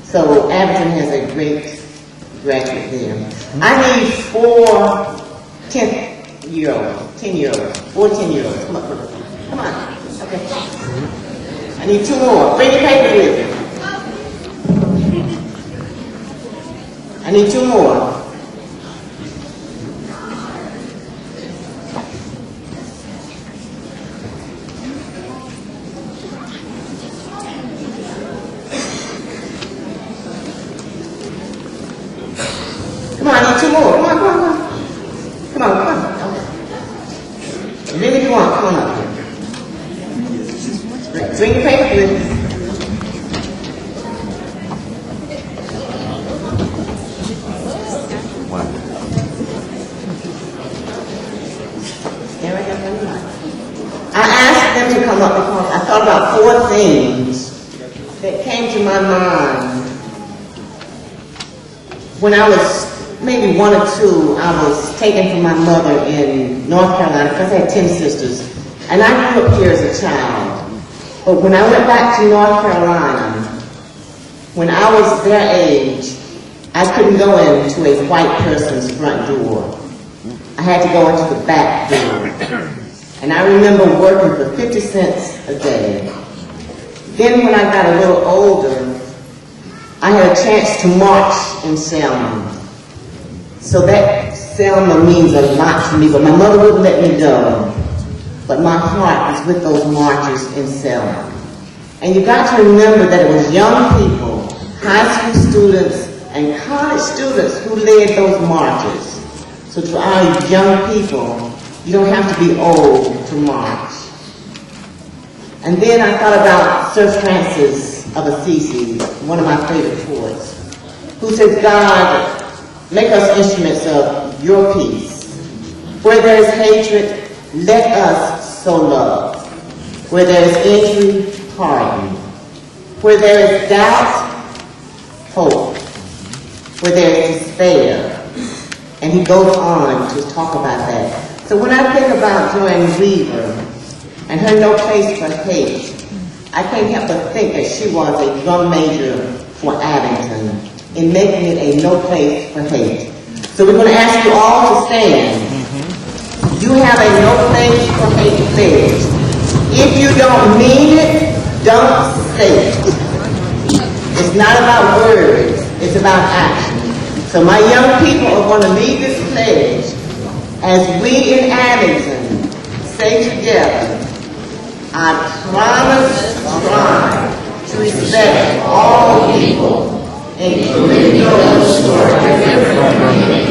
So Abington has a great graduate there. I need 4 10-year-olds. 4 10-year-olds. Come on. Okay. I need 2 more. Bring your paper with you. I need 2 more. Come on, I need 2 more. Come on. Okay. And then if you want, come on up here. Bring your paper with you. I asked them to come up because I thought about 4 things that came to my mind. When I was maybe 1 or 2, I was taken from my mother in North Carolina because I had 10 sisters. And I grew up here as a child. But when I went back to North Carolina, when I was their age, I couldn't go into a white person's front door. I had to go into the back door. And I remember working for 50 cents a day. Then when I got a little older, I had a chance to march in Selma. So that Selma means a lot to me, but my mother wouldn't let me go. But my heart was with those marchers in Selma. And you got to remember that it was young people, high school students, and college students who led those marches. So to our young people, you don't have to be old to march. And then I thought about Sir Francis of Assisi, one of my favorite poets, who says, God, make us instruments of your peace. Where there is hatred, let us sow love. Where there is injury, pardon. Where there is doubt, hope. Where there is despair. And he goes on to talk about that. So when I think about Joanne Weaver and her No Place for Hate, I can't help but think that she was a drum major for Abington in making it a no place for hate. So we're going to ask you all to stand. You have a no place for hate pledge. If you don't mean it, don't say it. It's not about words, it's about action. So my young people are going to lead this pledge as we in Abington say together, I promise to strive to respect all people, including those who are different from me.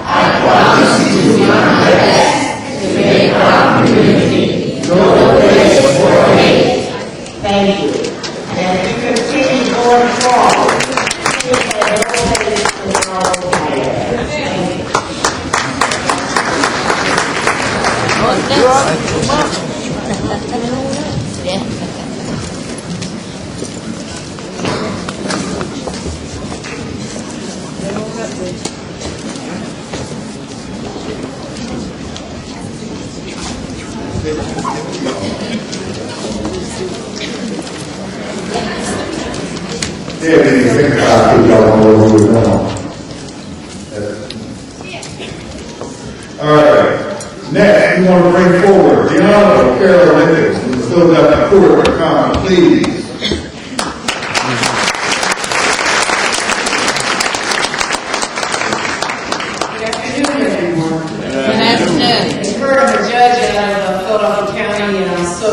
I promise to do my best to make our community no place for hate. Thank you. And we continue going forward. Yeah, when you think about it, y'all know where we're going. All right. Next, we want to bring forward the Honorable Carol Nichols from the Philadelphia Court of Common Pleas. Good afternoon, everyone. Good afternoon. As heard, I'm a judge out of Philadelphia County, and I'm so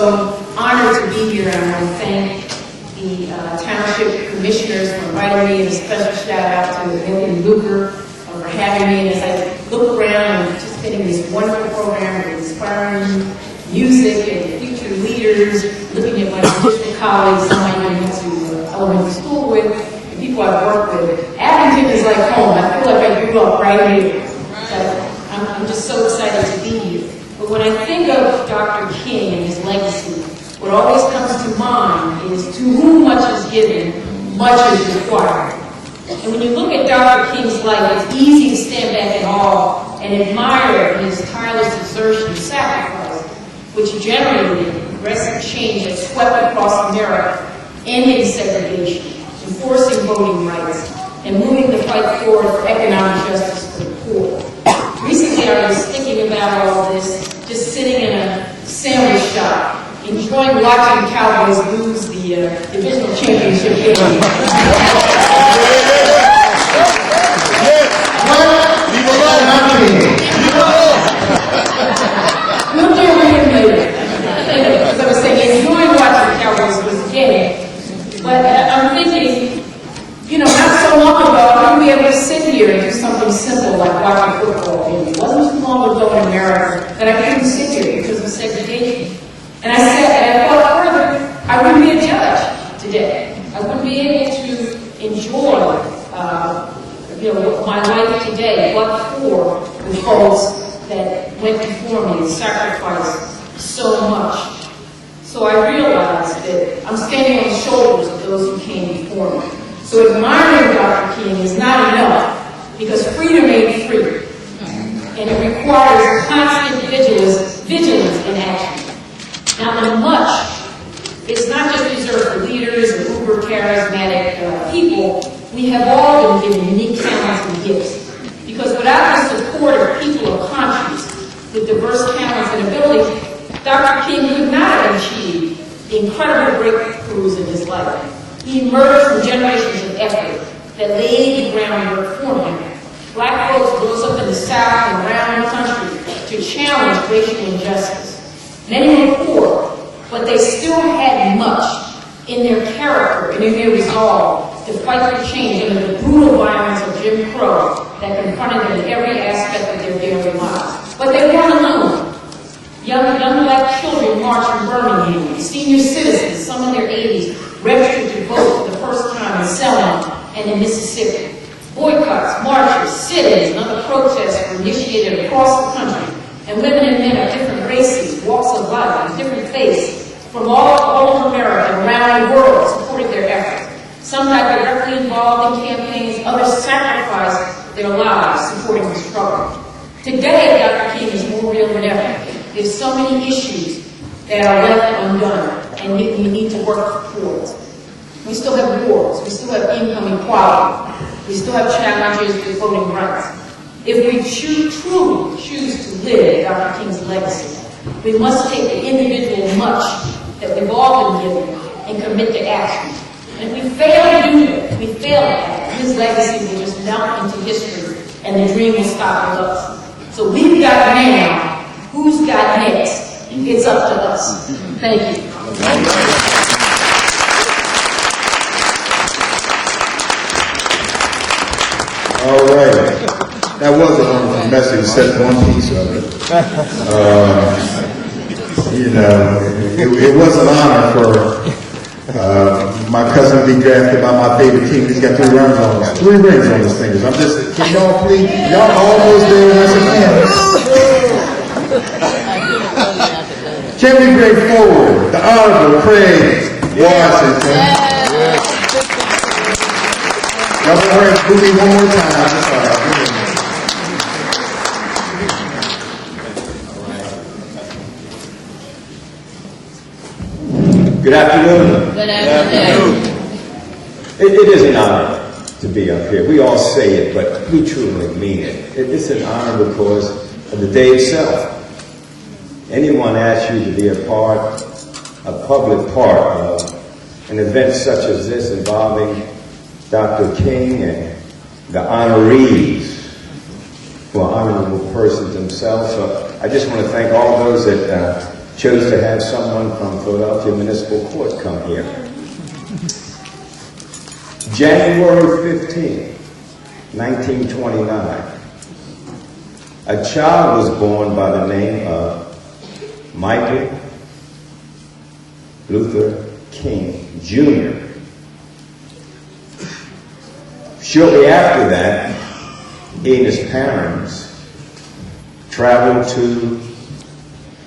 honored to be here. And I want to thank the Township Commissioners for inviting me, and a special shout out to Milton Luker for having me. And as I look around and participating in this wonderful program with inspiring music and future leaders, looking at my district colleagues, some I went to elementary school with, and people I've worked with. Abington is like home. I feel like I grew up right here. So I'm just so excited to be here. But when I think of Dr. King and his legacy, what always comes to mind is to whom much is given, much is required. And when you look at Dr. King's life, it's easy to stand back in awe and admire his tireless exertion and sacrifice, which generated progressive change that swept across America, ending segregation, enforcing voting rights, and moving the fight forward for economic justice for the poor. Recently, I was thinking about all this, just sitting in a sandwich shop, enjoying watching Cowboys lose the divisional championship game. We'll deal with him later. As I was saying, enjoying watching Cowboys lose the game. But I'm thinking, not so long ago, I wouldn't be able to sit here and do something simple like watch a football game. It wasn't too long ago in America that I couldn't sit here because of segregation. And I thought further, I wouldn't be a judge today. I wouldn't be able to enjoy, my life today, but for the folks that went before me and sacrificed so much. So I realized that I'm standing on the shoulders of those who came before me. So admiring Dr. King is not enough, because freedom ain't free. And it requires constant vigilance in action. Now, the much is not just reserved for leaders or uber charismatic people. We have all been given unique talents and gifts. Because without the support of people of conscience with diverse talents and abilities, Dr. King could not have achieved the incredible breakthroughs in his life. He emerged from generations of effort that laid the groundwork for him. Black folks rose up in the South and around the country to challenge racial injustice. Many were poor, but they still had much in their character and in their resolve to fight for change under the brutal violence of Jim Crow that confronted them in every aspect of their daily lives. But they weren't alone. Young black children marched in Birmingham. Senior citizens, some in their 80s, registered to vote for the first time in Selma and in Mississippi. Boycotts, marches, sit-ins, and other protests were initiated across the country, and women and men of different races, walks of life, and different faiths from all over America and around the world supported their efforts. Some got directly involved in campaigns, others sacrificed their lives supporting the struggle. Today, Dr. King is more real than ever. There's so many issues that are left undone, and yet we need to work towards. We still have wars. We still have income inequality. We still have challenges with voting rights. If we truly choose to live Dr. King's legacy, we must take the individual much that we've all been given and commit to action. And if we fail to do that, we fail at that, his legacy will just melt into history, and the dream will stop with us. So we've got now. Who's got next? It's up to us. Thank you. All right. That was a wonderful message, except one piece of it. It was an honor for my cousin to be drafted by my favorite team. He's got 3 rings on his fingers. Can y'all please, y'all almost there once again. Can we bring forward the Honorable Craig Washington? Y'all been wearing booty one more time. That's all right. Good afternoon. Good afternoon. It is an honor to be up here. We all say it, but we truly mean it. It's an honor because of the day itself. Anyone asks you to be a public part of an event such as this involving Dr. King and the honorees who are honorable persons themselves. So I just want to thank all those that chose to have someone from Philadelphia Municipal Court come here. January 15, 1929, a child was born by the name of Michael Luther King Jr. Shortly after that, he and his parents traveled to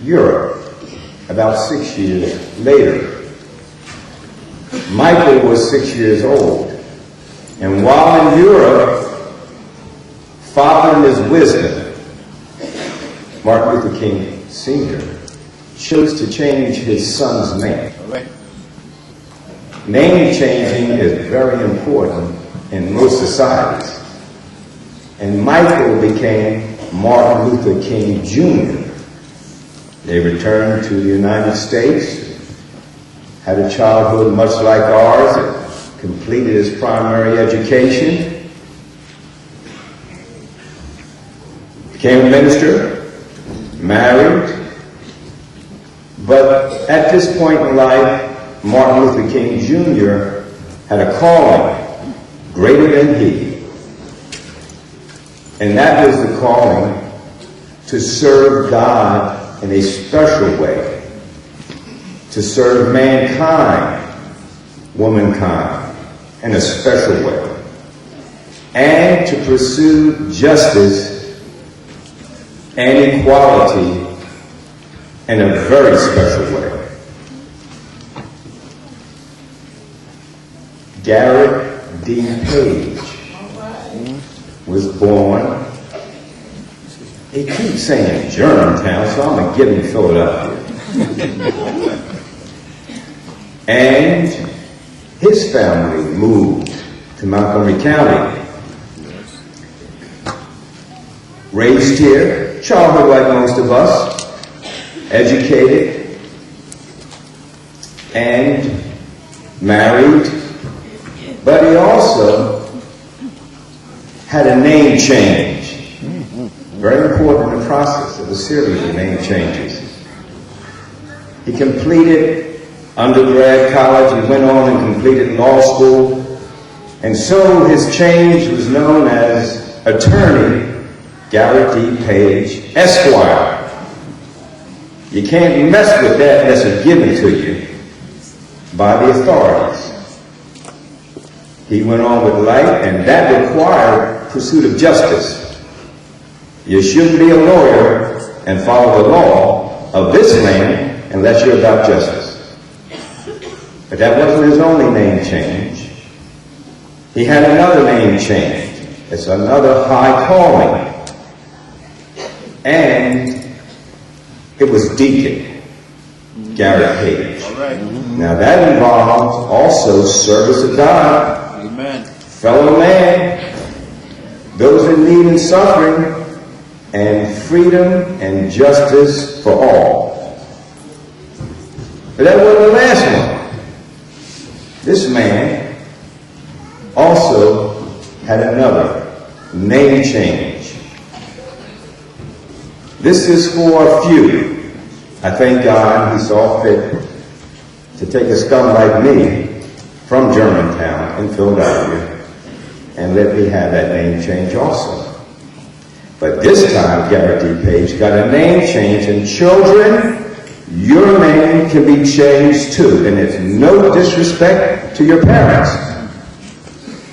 Europe. About 6 years later, Michael was 6 years old, and while in Europe, Father in his wisdom, Martin Luther King Sr., chose to change his son's name. Name changing is very important in most societies, and Michael became Martin Luther King Jr. They returned to the United States, had a childhood much like ours, completed his primary education, became a minister, married, but at this point in life, Martin Luther King Jr. had a calling greater than he, and that was the calling to serve God in a special way, to serve mankind, womankind, in a special way, and to pursue justice and equality in a very special way. Garrett D. Page was born. He keeps saying Germantown, so I'm going to give him Philadelphia. And his family moved to Montgomery County. Raised here, childhood like most of us, educated, and married, but he also had a name change. Very important in the process of a series of name changes. He completed undergrad college, he went on and completed law school, and so his change was known as Attorney Garrett D. Page, Esquire. You can't mess with that unless it's given to you by the authorities. He went on with life, and that required pursuit of justice. You shouldn't be a lawyer and follow the law of this land unless you're about justice. But that wasn't his only name change. He had another name change. It's another high calling. And it was Deacon Garrett Page. Now that involves also service of God. Amen. Fellow man, those in need and suffering, and freedom and justice for all. But that wasn't the last one. This man also had another name change. This is for a few. I thank God he saw fit to take a scum like me from Germantown in Philadelphia and let me have that name change also. But this time, Garrett D. Page got a name change, and children, your name can be changed too. And it's no disrespect to your parents.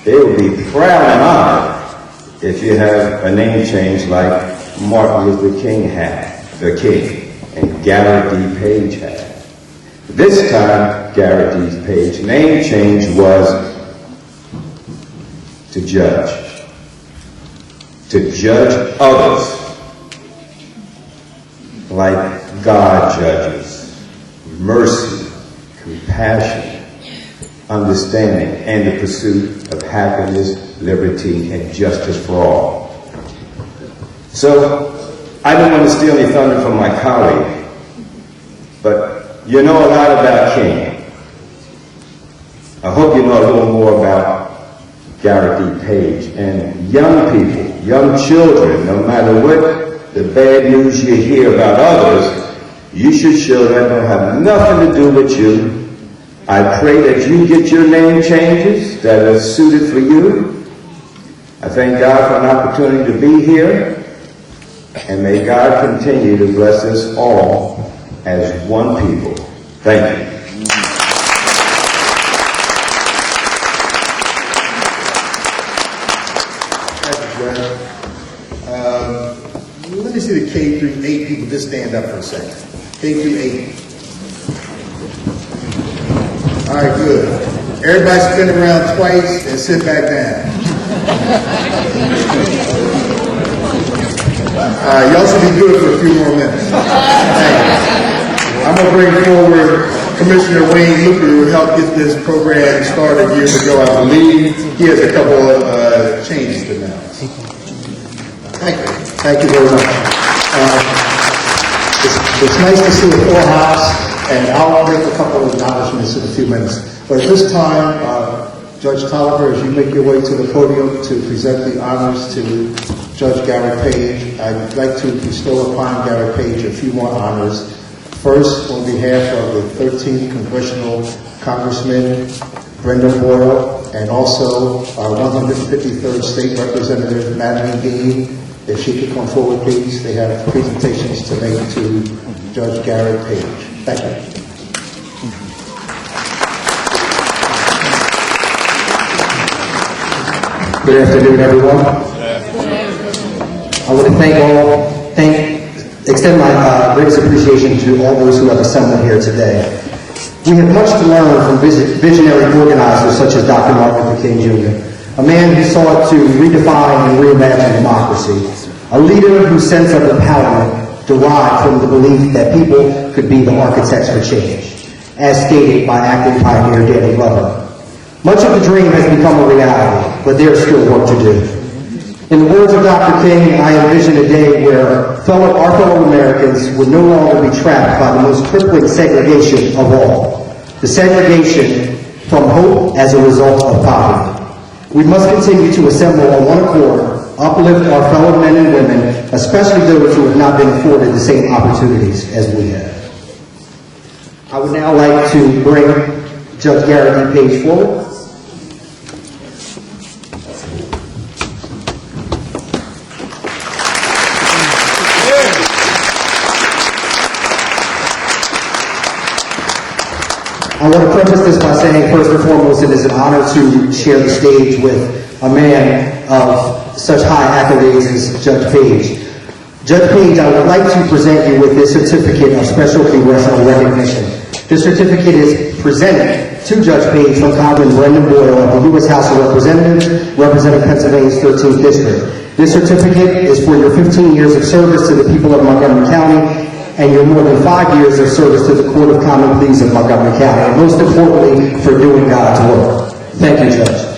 They will be proud and honored if you have a name change like Martin Luther King had, the King. and Garrett D. Page had. This time, Garrett D. Page's name change was to judge. To judge others like God judges. Mercy, compassion, understanding, and the pursuit of happiness, liberty, and justice for all. So, I don't want to steal any thunder from my colleague, but you know a lot about King. I hope you know a little more about Garrett D. Page. And young people, young children, no matter what the bad news you hear about others, you should show that don't have nothing to do with you. I pray that you get your name changes that are suited for you. I thank God for an opportunity to be here. And may God continue to bless us all as one people. Thank you. Let me see the K through 8 people just stand up for a second. K through 8. All right, good. Everybody spin around twice and sit back down. Y'all should be good for a few more minutes. I'm going to bring forward Commissioner Wayne Luker, who helped get this program started years ago, I believe. He has a couple of changes to announce. Thank you. Thank you very much. It's nice to see a full house, and I'll make a couple of acknowledgments in a few minutes. But at this time, Judge Tolliver, as you make your way to the podium to present the honors to Judge Garrett Page, I'd like to bestow upon Garrett Page a few more honors. First, on behalf of the 13th Congressional Congressman, Brendan Boyle, and also our 153rd State Representative, Madeline Dean. If she could come forward, please. They have presentations to make to Judge Garrett Page. Thank you. Good afternoon, everyone. I want to extend my greatest appreciation to all those who have assembled here today. We have much to learn from visionary organizers such as Dr. Martin Luther King Jr., a man who sought to redefine and reimagine democracy, a leader whose sense of empowerment derived from the belief that people could be the architects for change, as stated by acting pioneer Danny Glover. Much of the dream has become a reality, but there's still work to do. In the words of Dr. King, I envision a day where our fellow Americans would no longer be trapped by the most crippling segregation of all, the segregation from hope as a result of poverty. We must continue to assemble on one accord, uplift our fellow men and women, especially those who have not been afforded the same opportunities as we have. I would now like to bring Judge Garrett D. Page forward. I want to preface this by saying, first and foremost, it is an honor to share the stage with a man of such high accolades as Judge Page. Judge Page, I would like to present you with this certificate of special congressional recognition. This certificate is presented to Judge Page from Congressman Brendan Boyle of the U.S. House of Representatives, representing Pennsylvania's 13th District. This certificate is for your 15 years of service to the people of Montgomery County and your more than 5 years of service to the Court of Common Pleas of Montgomery County, and most importantly, for doing God's work. Thank you, Judge.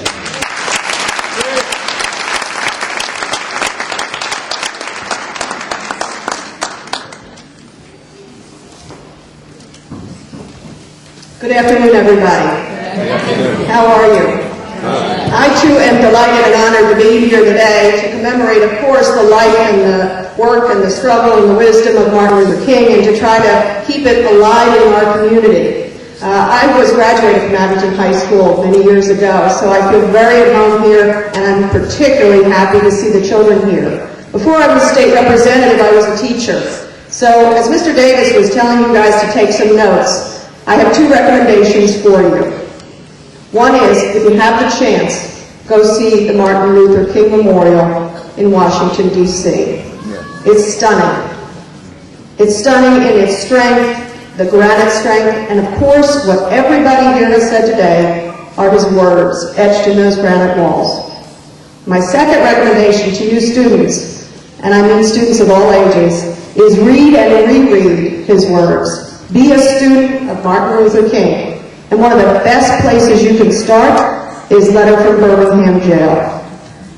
Good afternoon, everybody. How are you? I, too, am delighted and honored to be here today to commemorate, of course, the life and the work and the struggle and the wisdom of Martin Luther King, and to try to keep it alive in our community. I was graduated from Abington High School many years ago, so I feel very at home here, and I'm particularly happy to see the children here. Before I was state representative, I was a teacher. So, as Mr. Davis was telling you guys to take some notes, I have two recommendations for you. One is, if you have the chance, go see the Martin Luther King Memorial in Washington, D.C. It's stunning. It's stunning in its strength, the granite strength, and of course, what everybody here has said today are his words etched in those granite walls. My second recommendation to you students, and I mean students of all ages, is read and reread his words. Be a student of Martin Luther King. And one of the best places you can start is Letter from Birmingham Jail.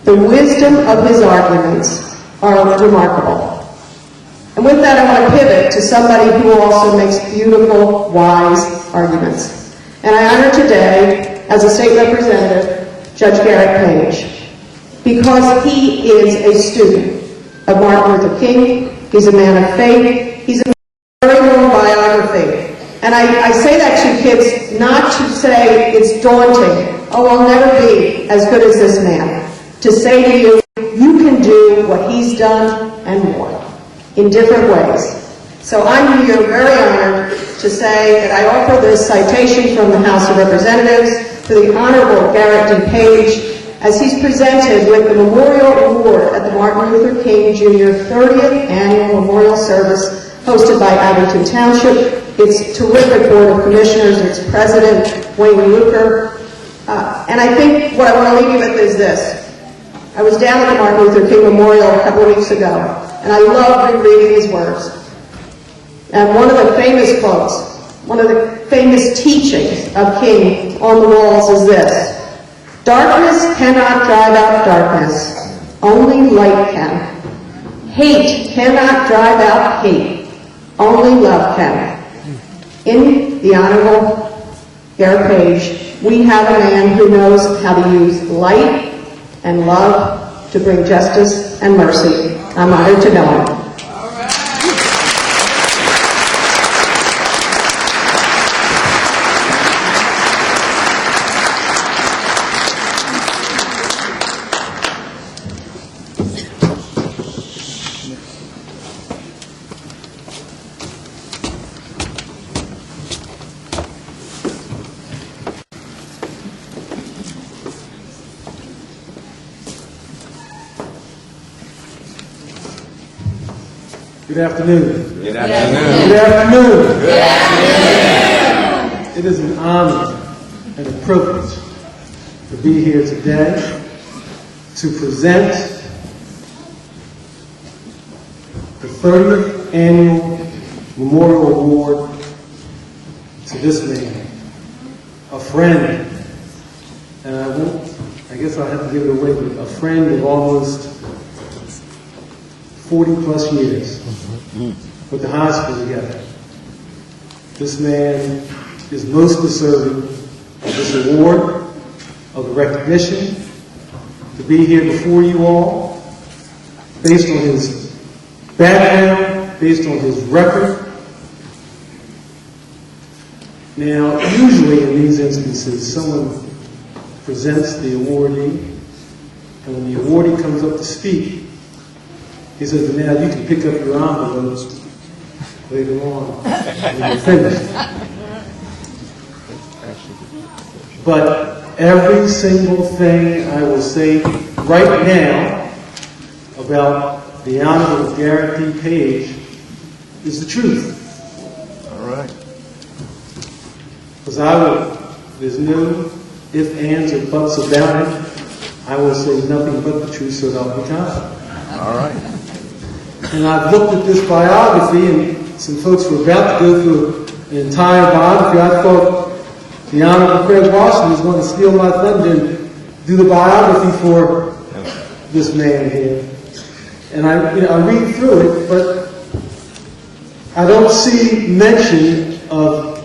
The wisdom of his arguments are remarkable. And with that, I want to pivot to somebody who also makes beautiful, wise arguments. And I honor today, as a state representative, Judge Garrett Page, because he is a student of Martin Luther King. He's a man of faith. He's a very long biography. And I say that to kids not to say it's daunting, oh, I'll never be as good as this man. To say to you, you can do what he's done and more in different ways. So I'm here very honored to say that I offer this citation from the House of Representatives to the Honorable Garrett D. Page as he's presented with the Memorial Award at the Martin Luther King Jr. 30th Annual Memorial Service hosted by Abington Township. Its terrific Board of Commissioners, its President, Wayne Luker. And I think what I want to leave you with is this. I was down at the Martin Luther King Memorial a couple of weeks ago, and I love rereading his words. And one of the famous quotes, one of the famous teachings of King on the walls is this: darkness cannot drive out darkness, only light can. Hate cannot drive out hate, only love can. In the Honorable Garrett Page, we have a man who knows how to use light and love to bring justice and mercy. I'm honored to know him. Good afternoon. Good afternoon. Good afternoon. Good afternoon. It is an honor and a privilege to be here today to present the 30th Annual Memorial Award to this man, a friend, and I guess I'll have to give it away, but a friend of almost 40 plus years with the high school together. This man is most deserving of this award, of the recognition, to be here before you all, based on his background, based on his record. Now, usually in these instances, someone presents the awardee, and when the awardee comes up to speak, he says, now you can pick up your envelopes later on when you're finished. But every single thing I will say right now about the Honorable Garrett D. Page is the truth. All right. Because there's no ifs, ands, or buts about it. I will say nothing but the truth, so help me God. All right. And I've looked at this biography, and some folks were about to go through an entire biography. I thought the Honorable Craig Washington was going to steal my thunder and do the biography for this man here. And I read through it, but I don't see mention of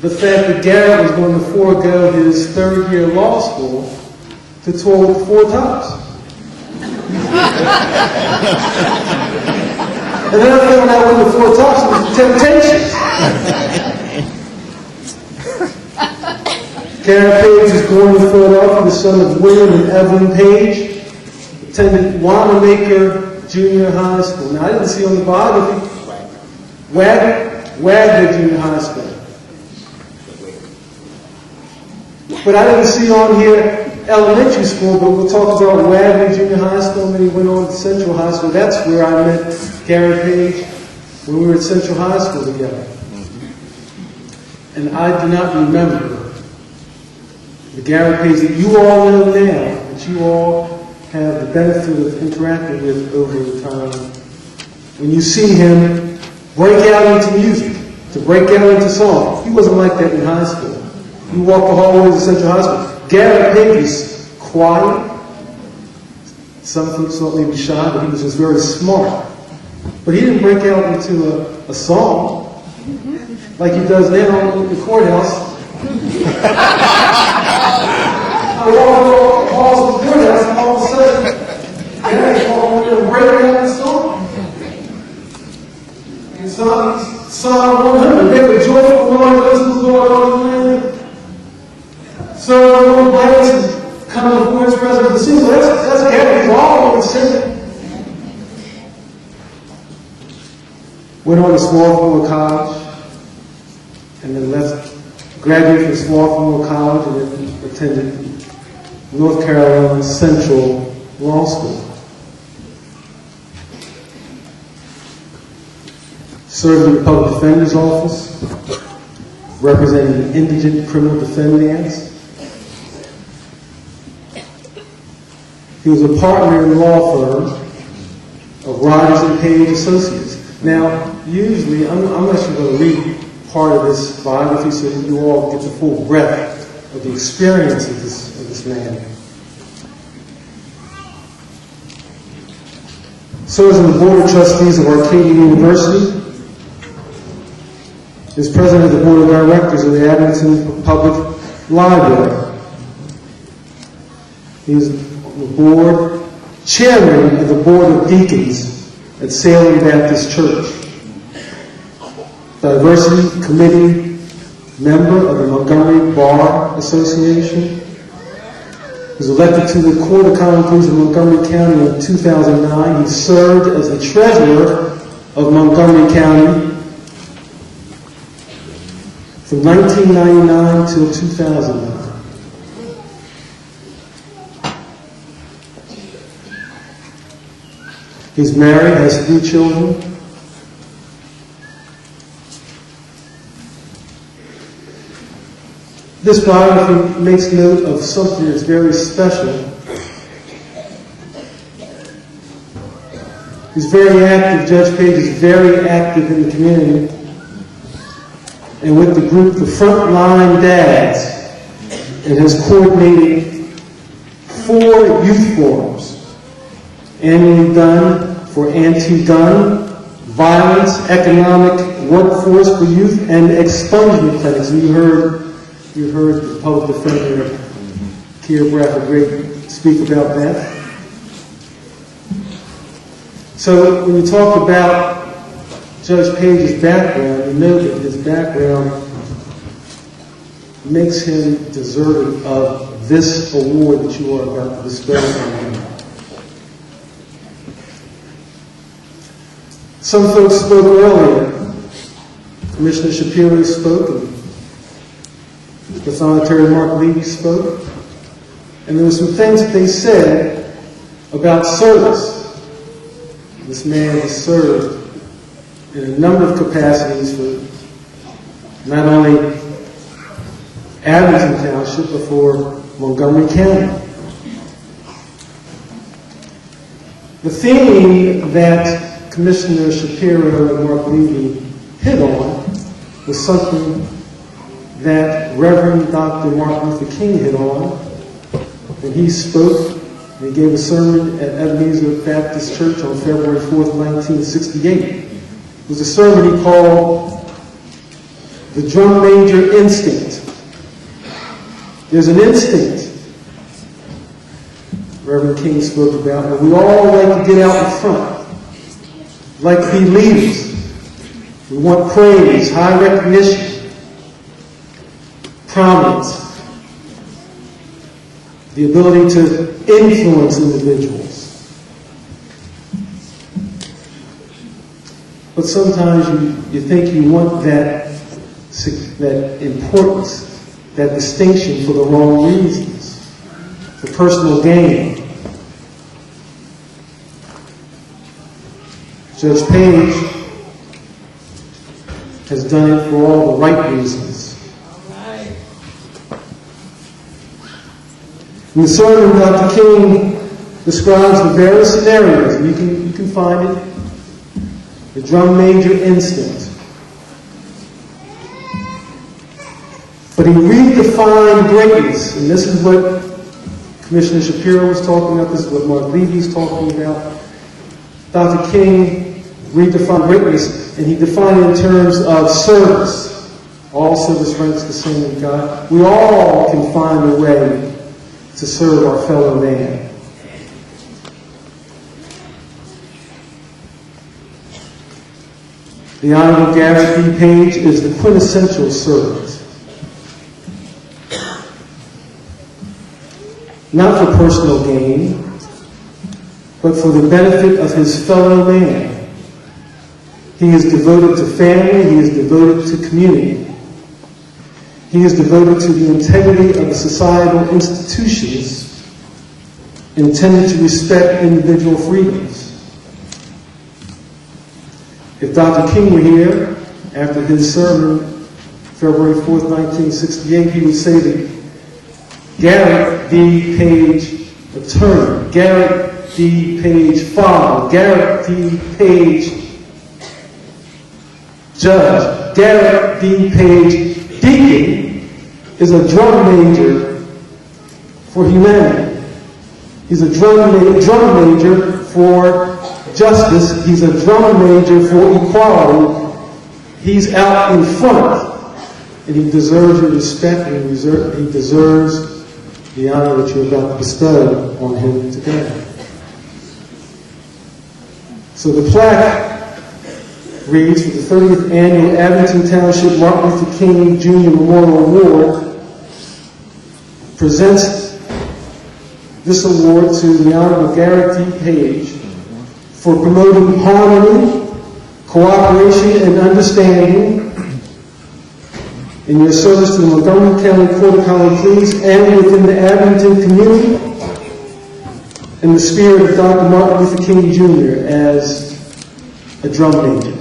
the fact that Garrett was going to forego his third-year law school to tour with the Four Tops. And then I found out when the Four Tops was Temptations. Garrett Page is born in Philadelphia, the son of William and Evelyn Page, attended Wanamaker Junior High School. Now, I didn't see on the biography, Wagner Junior High School. But I didn't see on here elementary school, but we'll talk about Wagner Junior High School, and then he went on to Central High School. That's where I met Garrett Page when we were at Central High School together. And I do not remember the Gary Page that you all know now, that you all have the benefit of interacting with over the time. When you see him break out into music, to break out into song, he wasn't like that in high school. You walk the hallways of Central High School. Gary Page was quiet. Some folks thought maybe shy, but he was just very smart. But he didn't break out into a song like he does now in the courthouse. I walk the halls of the courthouse, and all of a sudden, Gary's walking in and breaking out the song. And Psalm 100, make a joyful noise, listen to the Lord all the land. So the Lord bless and come before his presence to sing. So that's Gary. He's all over singing. Went on to Swarthmore College, and then graduated from Swarthmore College, and then attended North Carolina Central Law School. Served in the Public Defender's Office, representing the Indigent Criminal Defendants. He was a partner in the law firm of Rogers and Page Associates. Now, usually, I'm not sure going to read part of this biography so that you all get the full breadth of the experience of this man. Serves on the Board of Trustees of Arcadia University. Is president of the Board of Directors of the Abington Public Library. He is the chairman of the Board of Deacons at Salem Baptist Church. Diversity Committee member of the Montgomery Bar Association. He was elected to the Court of Common Pleas of Montgomery County in 2009. He served as the treasurer of Montgomery County from 1999 till 2009. He's married, has 3 children. This biography makes note of something that's very special. He's very active. Judge Page is very active in the community. And with the group, the Frontline Dads, and has coordinated 4 youth forums annually done for anti-gun, violence, economic, workforce for youth, and expungement clinics. And you heard the public defender, Keir Bradford Great, speak about that. So when you talk about Judge Page's background, you know that his background makes him deserving of this award that you are about to bestow on him. Some folks spoke earlier. Commissioner Shapiro spoke, and Pathonetary Mark Levy spoke. And there were some things that they said about service. This man has served in a number of capacities for not only Abington Township, but for Montgomery County. The theme that Commissioner Shapiro and Mark Levy hit on was something that Reverend Dr. Martin Luther King hit on when he spoke. He gave a sermon at Ebenezer Baptist Church on February 4th, 1968. It was a sermon he called The Drum Major Instinct. There's an instinct Reverend King spoke about, and we all like to get out in front, like to be leaders. We want praise, high recognition, prominence, the ability to influence individuals. But sometimes you think you want that importance, that distinction for the wrong reasons, for personal gain. Judge Page has done it for all the right reasons. In the sermon, Dr. King describes the various scenarios, and you can find it. The drum major instinct. But he redefined greatness, and this is what Commissioner Shapiro was talking about, this is what Mark Levy is talking about. Dr. King redefined greatness, and he defined it in terms of service. All service ranks the same in God. We all can find a way to serve our fellow man. The Honorable Garrett B. Page is the quintessential servant. Not for personal gain, but for the benefit of his fellow man. He is devoted to family, he is devoted to community. He is devoted to the integrity of the societal institutions intended to respect individual freedoms. If Dr. King were here after his sermon, February 4th, 1968, he would say that Garrett D. Page, attorney, Garrett D. Page, father, Garrett D. Page, judge, Garrett D. Page, deacon, is a drum major for humanity. He's a drum major for justice. He's a drum major for equality. He's out in front, and he deserves your respect, and he deserves the honor that you're about to bestow on him today. So the plaque reads, for the 30th Annual Abington Township Martin Luther King Jr. Memorial Award, presents this award to the Honorable Garrett D. Page for promoting harmony, cooperation, and understanding in your service to the Montgomery County Court of Common Pleas and within the Abington community, in the spirit of Dr. Martin Luther King Jr. as a drum major.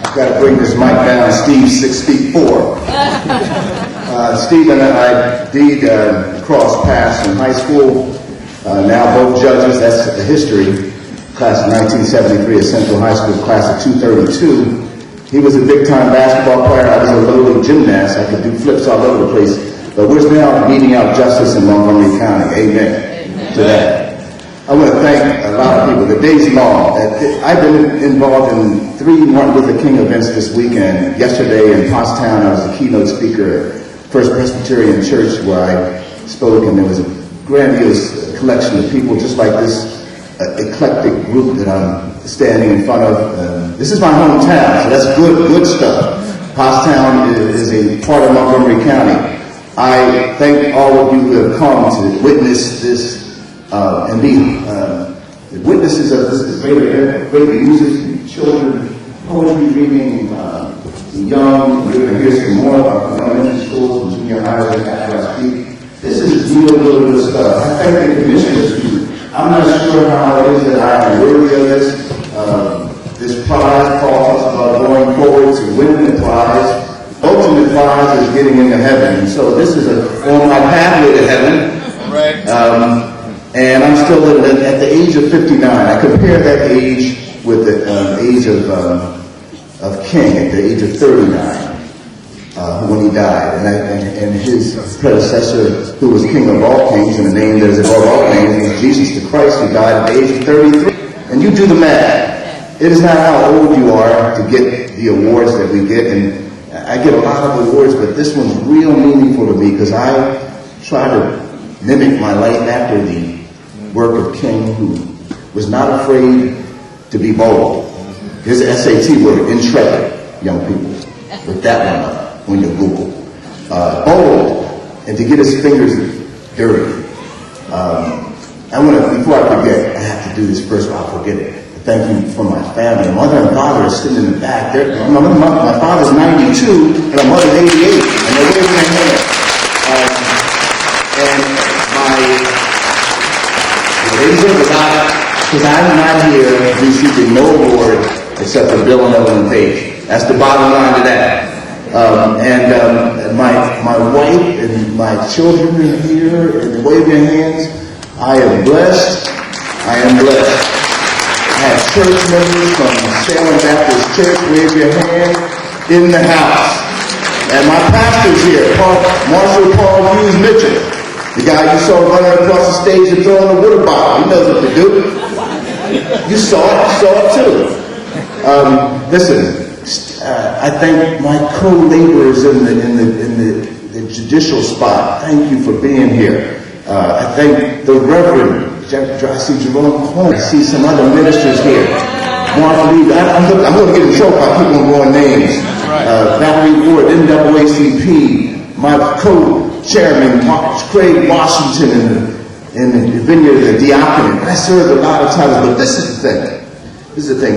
I've got to bring this mic down. Steve's 6'4". Steve and I did cross paths in high school. Now both judges. That's the history. Class of 1973 at Central High School, class of 232. He was a big-time basketball player. I was a lowly gymnast. I could do flips all over the place. But we're now meeting out justice in Montgomery County. Amen to that. I want to thank a lot of people. The day's long. I've been involved in 3 Martin Luther King events this weekend. Yesterday in Pottstown, I was the keynote speaker at First Presbyterian Church, where I spoke, and there was a grandiose collection of people just like this eclectic group that I'm standing in front of. This is my hometown, so that's good stuff. Pottstown is a part of Montgomery County. I thank all of you who have come to witness this and be witnesses of this great music, children, poetry reading, young. We're going to hear some more about elementary schools and junior highs after I speak. This is real good stuff. I thank the commissioners. I'm not sure how it is that I am worthy of this prize. Paul talks about going forward to winning the prize. Ultimate prize is getting into heaven. And so this is on my pathway to heaven. Right. And I'm still living at the age of 59. I compare that age with the age of King at the age of 39 when he died. And his predecessor, who was King of all kings, and the name that is above all names, is Jesus the Christ, who died at the age of 33. And you do the math. It is not how old you are to get the awards that we get. And I get a lot of awards, but this one's real meaningful to me because I try to mimic my life after the work of King, who was not afraid to be bold. Here's the SAT word, intrepid, young people. Look that one up when you Google. Bold, and to get his fingers dirty. Before I forget, I have to do this first, I'll forget it. Thank you for my family. My mother and father are sitting in the back. My father's 92, and my mother's 88, and they're no award except for Bill and Evelyn Page. That's the bottom line to that. My wife and my children are here, and wave your hands. I am blessed. I am blessed. I have church members from Salem Baptist Church, wave your hand, in the house. And my pastor's here, Marshall Paul Hughes Mitchell, the guy you saw running across the stage and throwing a water bottle. He knows what to do. You saw it too. Listen, I thank my co-laborers in the judicial spot. Thank you for being here. I thank the Reverend, I see Jerome Cohen, I see some other ministers here. Mark Lee, I'm going to get in trouble if I keep on going names. Valerie Ward, NAACP, my co-chairman, Craig Washington, in the vineyard of the diaconate. I served a lot of times, but this is the thing. This is the thing.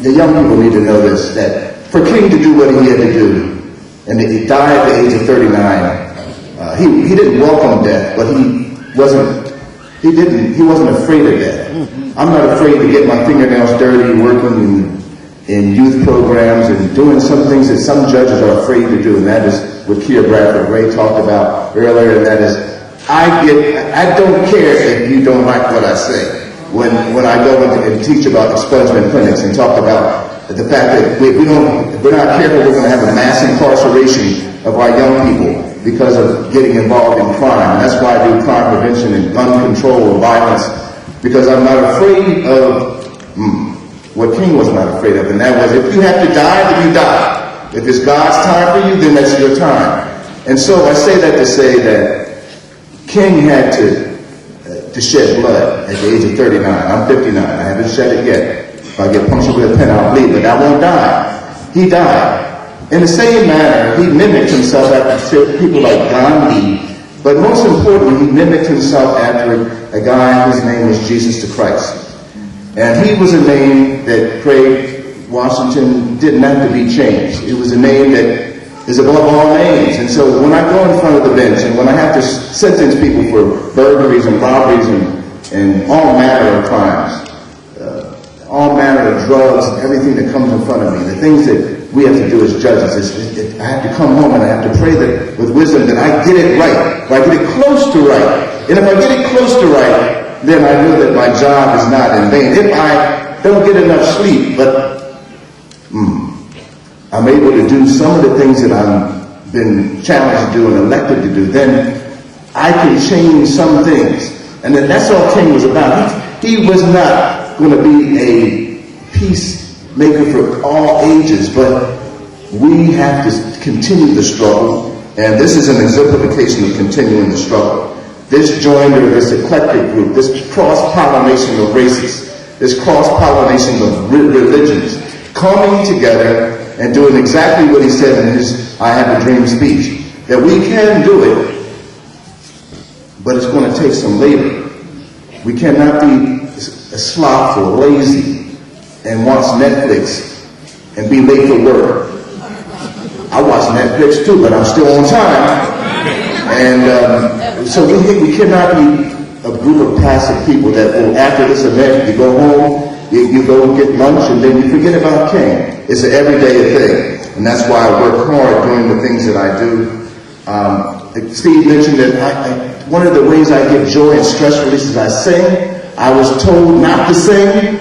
The young people need to know this, that for King to do what he had to do, and he died at the age of 39, he didn't welcome death, but he wasn't afraid of death. I'm not afraid to get my fingernails dirty working in youth programs and doing some things that some judges are afraid to do, and that is what Kia Bradford Ray talked about earlier, and that is, I don't care if you don't like what I say. When I go and teach about expungement clinics and talk about the fact that we're not careful, we're going to have a mass incarceration of our young people because of getting involved in crime. And that's why I do crime prevention and gun control and violence, because I'm not afraid of what King was not afraid of, and that was, if you have to die, then you die. If it's God's time for you, then that's your time. And so I say that to say that King had to shed blood at the age of 39. I'm 59. I haven't shed it yet. If I get punctured with a pen, I'll bleed, but I won't die. He died. In the same manner, he mimicked himself after people like Gandhi, but most importantly, he mimicked himself after a guy whose name was Jesus the Christ. And he was a name that Craig Washington didn't have to be changed. It was a name that is above all names. And so when I go in front of the bench and when I have to sentence people for burglaries and robberies and all manner of crimes, all manner of drugs and everything that comes in front of me, the things that we have to do as judges is I have to come home and I have to pray that with wisdom that I get it right, or I get it close to right. And if I get it close to right, then I know that my job is not in vain. If I don't get enough sleep, but I'm able to do some of the things that I've been challenged to do and elected to do, then I can change some things. And that's all King was about. He was not going to be a peacemaker for all ages, but we have to continue the struggle, and this is an exemplification of continuing the struggle. This joinder, this eclectic group, this cross-pollination of races, this cross-pollination of religions, coming together and doing exactly what he said in his I Have a Dream speech, that we can do it, but it's going to take some labor. We cannot be slothful, lazy, and watch Netflix and be late for work. I watch Netflix too, but I'm still on time. And so we cannot be a group of passive people that will, after this event, you go home, you go get lunch, and then you forget about King. It's an everyday thing. And that's why I work hard doing the things that I do. Steve mentioned that one of the ways I get joy and stress release is I sing. I was told not to sing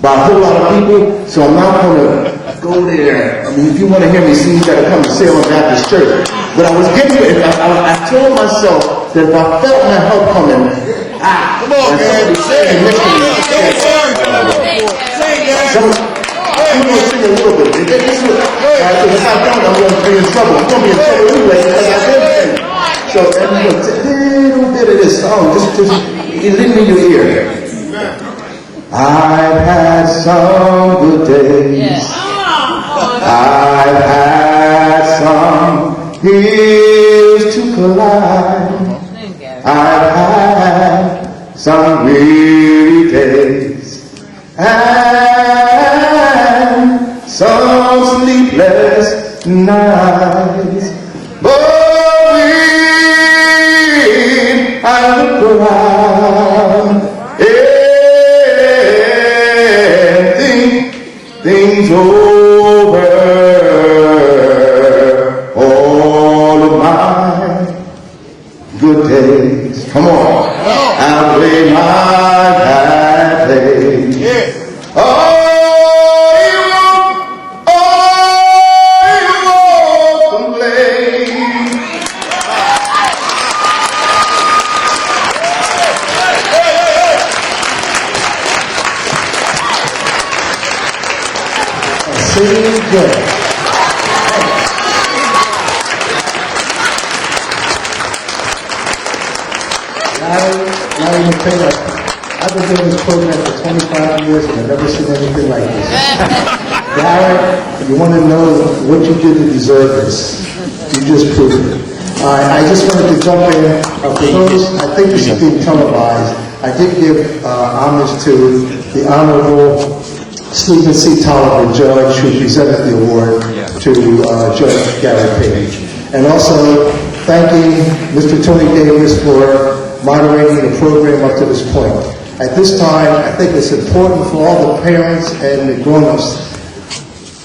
by a whole lot of people, so I'm not going to go there. I mean, if you want to hear me sing, you got to come to Salem Baptist Church. But I was getting it. I told myself that if I felt my help coming, come on, man, sing. I'm going to sing a little bit. If I don't, I'm going to be in trouble. I'm going to be in trouble anyway because I did sing. So, a little bit of this song, just leave it in your ear. I've had some good days. I've had some hills to climb. I've had some weary days and some sleepless nights. But when I look around and good days. Come on. Outweigh my bad days. Oh, you won't complain. Singing good. Larry McCain, I've been doing this program for 25 years and I've never seen anything like this. Larry, you want to know what you did to deserve this. You just proved it. I just wanted to jump in. For those, I think this is being televised. I did give homage to the Honorable Stephen C. Tolliver, Judge, who presented the award to Judge Gary Page. And also thanking Mr. Tony Davis for moderating the program up to this point. At this time, I think it's important for all the parents and the grown-ups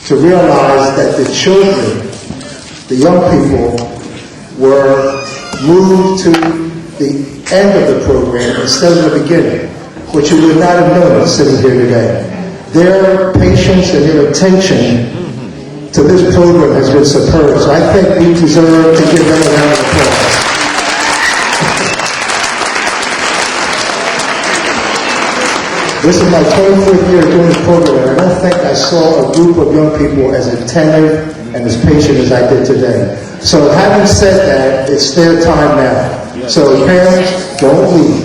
to realize that the children, the young people, were moved to the end of the program instead of the beginning, which you would not have known sitting here today. Their patience and their attention to this program has been superb, so I think we deserve to give them a round of applause. This is my 24th year doing this program, and I don't think I saw a group of young people as attentive and as patient as I did today. So having said that, it's their time now. So parents, don't leave.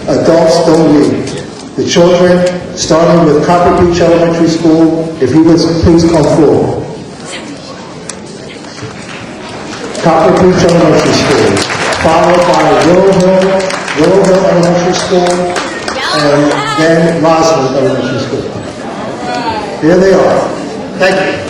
Adults, don't leave. The children, starting with Copper Beach Elementary School, if you would please come forward. Copper Beach Elementary School, followed by Willow Hill Elementary School, and then Roslyn Elementary School. Here they are. Thank you.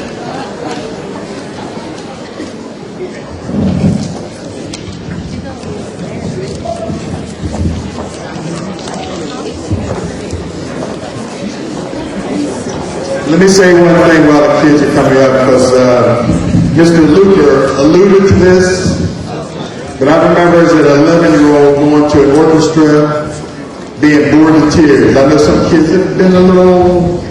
Let me say one thing while the kids are coming up, because Mr. Luker alluded to this, but I remember as an 11-year-old going to an orchestra, being bored to tears. I know some kids have been a little,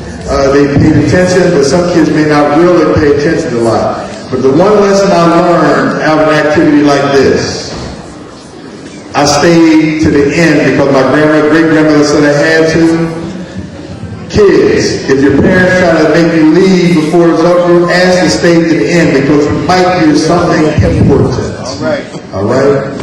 they paid attention, but some kids may not really pay attention a lot. But the one lesson I learned out of an activity like this, I stayed to the end because my great-grandmother said I had to. Kids, if your parents try to make you leave before it's over, ask to stay to the end because you might hear something important. All right. All right?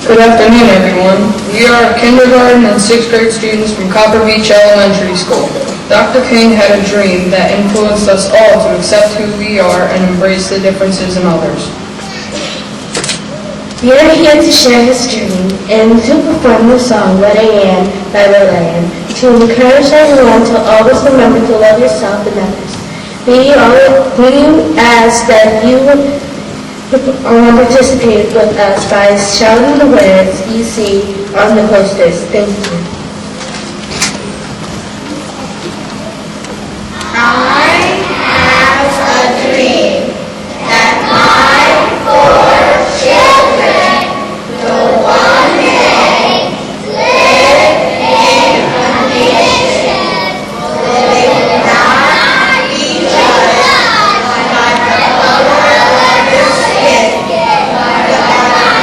Good afternoon, everyone. We are kindergarten and 6th grade students from Copper Beach Elementary School. Dr. King had a dream that influenced us all to accept who we are and embrace the differences in others. We are here to share his dream and to perform the song What I Am by Lillian to encourage everyone to always remember to love yourself and others. We ask that you participate with us by shouting the words you see on the posters. Thank you. I have a dream that my 4 children will one day live in a nation with not each other by the color of their skin, but by the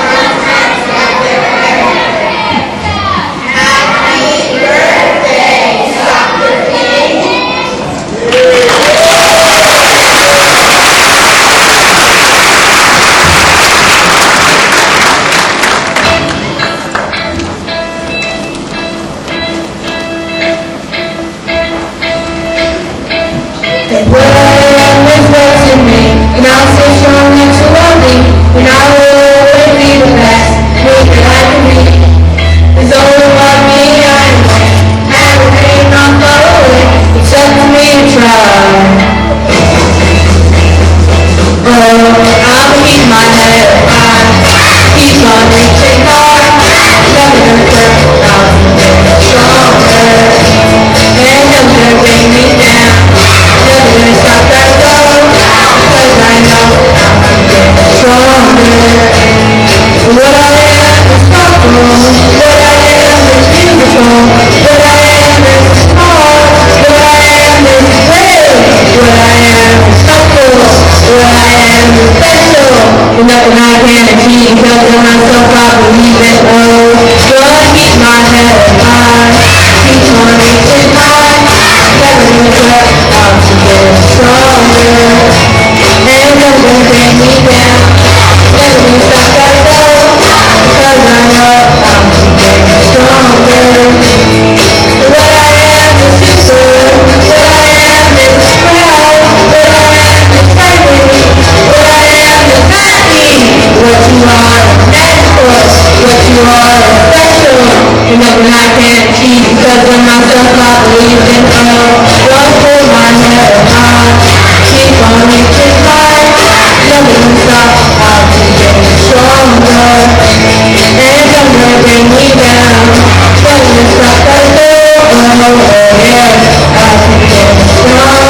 contacts of their parents. because of myself I believe in love. Gonna keep my head high, keep on reaching high. Never give up, I'm to get stronger. And don't bring me down, never be stuck at all. Because I know I'm to get stronger. What I am is secret, what I am is proud, what I am is fighting, what I am is happy. What you are, that's us, what you are, special. And nothing I can't keep because of myself I believe in love. Don't hold my head high, keep on reaching high. Never stop, I'll keep getting stronger. And don't bring me down, never stop at all. Oh yeah, I'll keep getting stronger.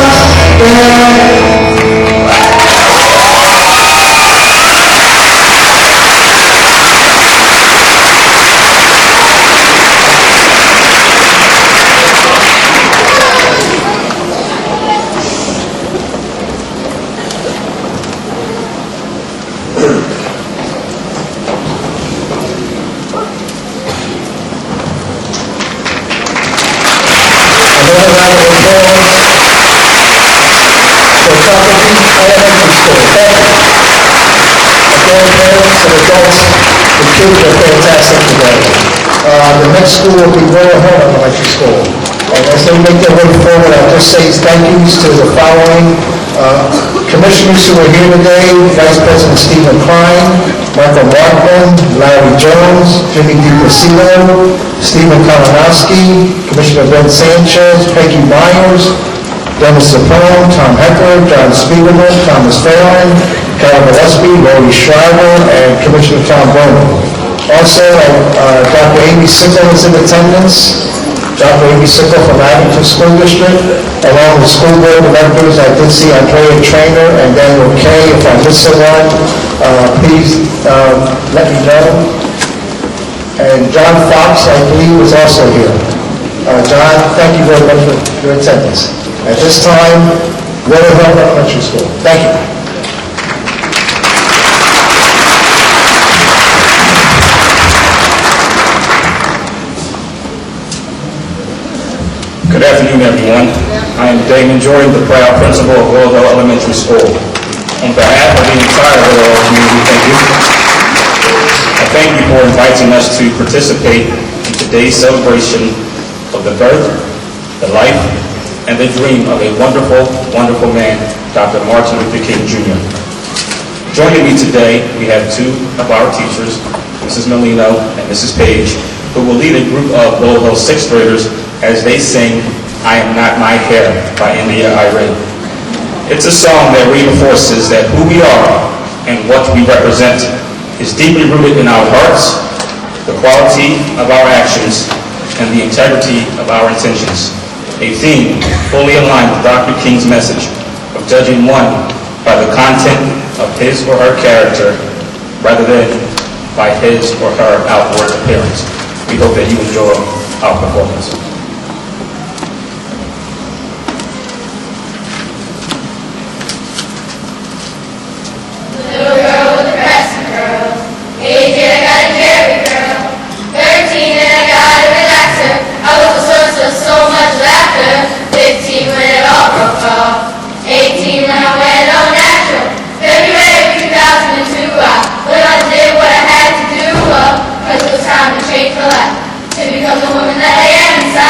The next school will be Royal Hill Elementary School. And as they make their way forward, I'll just say thank yous to the following commissioners who are here today: Vice President Stephen Klein, Michael Markman, Larry Jones, Jimmy DiPacido, Stephen Kalinowski, Commissioner Ben Sanchez, Peggy Myers, Dennis Zapone, Tom Heckler, John Spiegelman, Thomas Fairland, Carol Gillespie, Lori Schreiber, and Commissioner Tom Bowman. Also, Dr. Amy Sickle is in attendance. Dr. Amy Sickle from Abington School District. Along with school board directors, I did see Andrea Trainer and Daniel Kay. If I missed someone, please let me know. And John Fox, I believe, was also here. John, thank you very much for your attendance. At this time, Royal Hill Elementary School. Thank you. Good afternoon, everyone. I am Damon Jordan, the proud principal of Royal Hill Elementary School. On behalf of the entire Royal Hill community, thank you. I thank you for inviting us to participate in today's celebration of the birth, the life, and the dream of a wonderful, wonderful man, Dr. Martin Luther King Jr. Joining me today, we have two of our teachers, Mrs. Molino and Mrs. Page, who will lead a group of Royal Hill sixth graders as they sing "I Am Not My Hair" by India Arie. It's a song that reinforces that who we are and what we represent is deeply rooted in our hearts, the quality of our actions, and the integrity of our intentions. A theme fully aligned with Dr. King's message of judging one by the content of his or her character rather than by his or her outward appearance. We hope that you enjoy our performance. To become the woman that I am inside.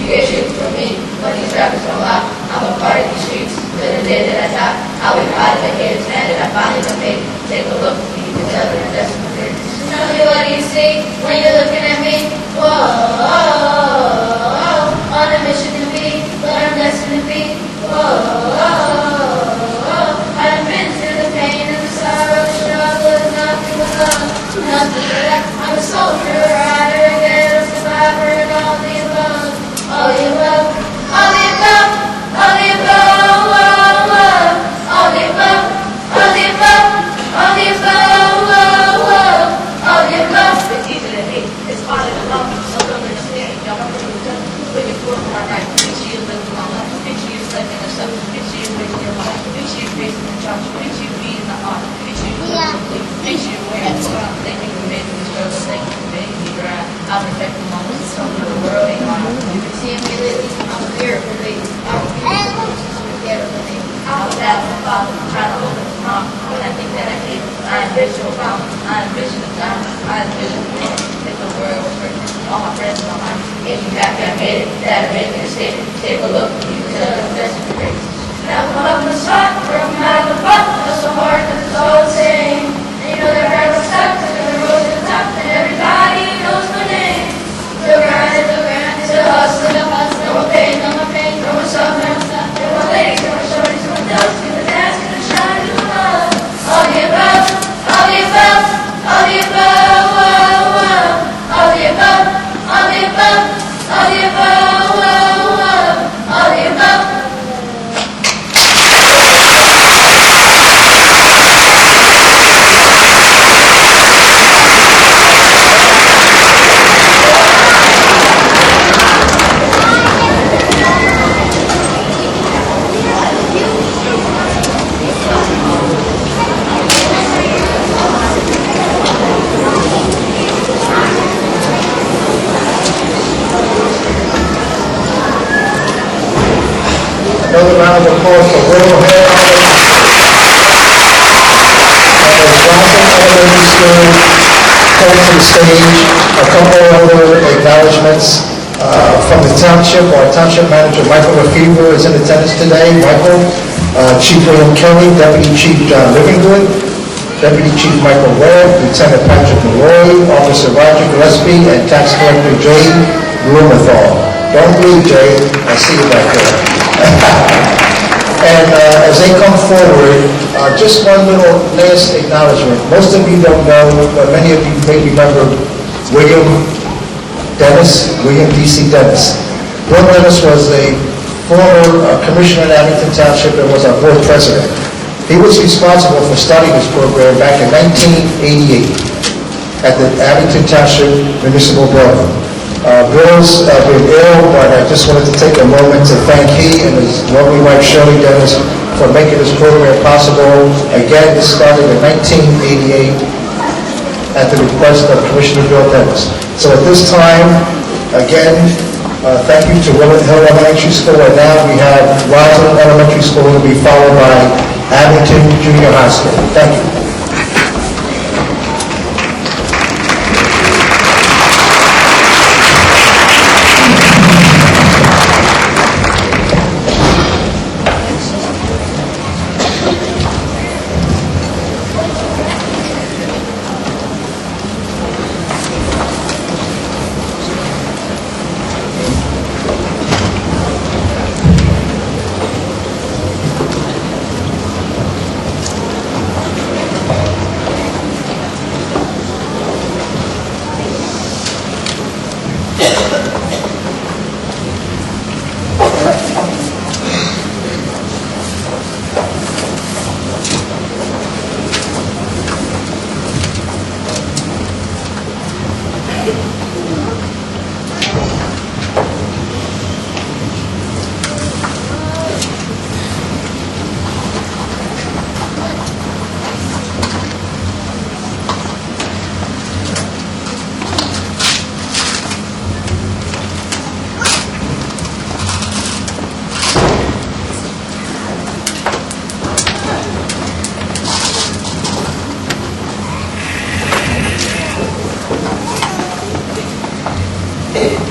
get you from me. When these rappers come out, I'm a part of these streets. To the day that I die, I'll be proud of the kids, man, that I finally done made it. Take a look, you can tell that that's my dream. Tell me what do you see when you're looking at me? Whoa, on a mission to be what I'm destined to be. Whoa, I've been through the pain and the sorrow, the struggle, and nothing but love. Nothing but that. I'm a soldier, a rider, a ghetto survivor, and all the above. All the above, all the above, all the above, all the above, all the above, all the above, all the above. It's easy to hate, it's harder to love, so don't understand. Y'all don't really do it. Looking for my right, make sure you're living my life, make sure you're living yourself, make sure you're living your life, make sure you're facing the church, make sure you're being the art, make sure you're living complete, make sure you're wearing the crown. They think we're made for the struggle, they think we're made to be dry. I'll protect the moment, so the world ain't mine. You can see me lately, I'm a miracle lady. I will be the together with me. I was out my father, trying to hold him from when I think that I did. I envision a problem, I envision a time, I envision a man. If the world was perfect, all my friends are mine. If you happy I made it, that'll make me a statement. Take a look, you can tell the best of the race. Now come up in the spot, from out of the pot, that's so hard, cause it's all the same. And you know that right was stuck, cause the road to the top, and everybody knows my name. The grind, the hustle, no more pain, no more pain, no more suffering. No more legs, no more shorties, no more dogs, give the dance, give the shine, give the love. All the above, all the above, all the above, all the above, all the above, all the above, all the above. Another round of applause for Will Hale. Elementary School, coming to the stage. A couple other acknowledgements from the township. Our township manager, Michael Lefevre, is in attendance today. Michael, Chief William Kelly, Deputy Chief John Livingood, Deputy Chief Michael Webb, Lieutenant Patrick Malloy, Officer Roger Gillespie, and Tax Collector Jay Blumenthal. Don't leave, Jay. I see you back there. And as they come forward, just one little last acknowledgement. Most of you don't know, but many of you may remember William D.C. Dennis. Bill Dennis was a former commissioner in Abington Township and was our board president. He was responsible for starting this program back in 1988 at the Abington Township Municipal Building. Bill's been ill, but I just wanted to take a moment to thank he and his lovely wife Shirley Dennis for making this program possible. Again, this started in 1988 at the request of Commissioner Bill Dennis. So at this time, again, thank you to Willet Hill Elementary School, and now we have Roslyn Elementary School will be followed by Abington Junior High School. Thank you.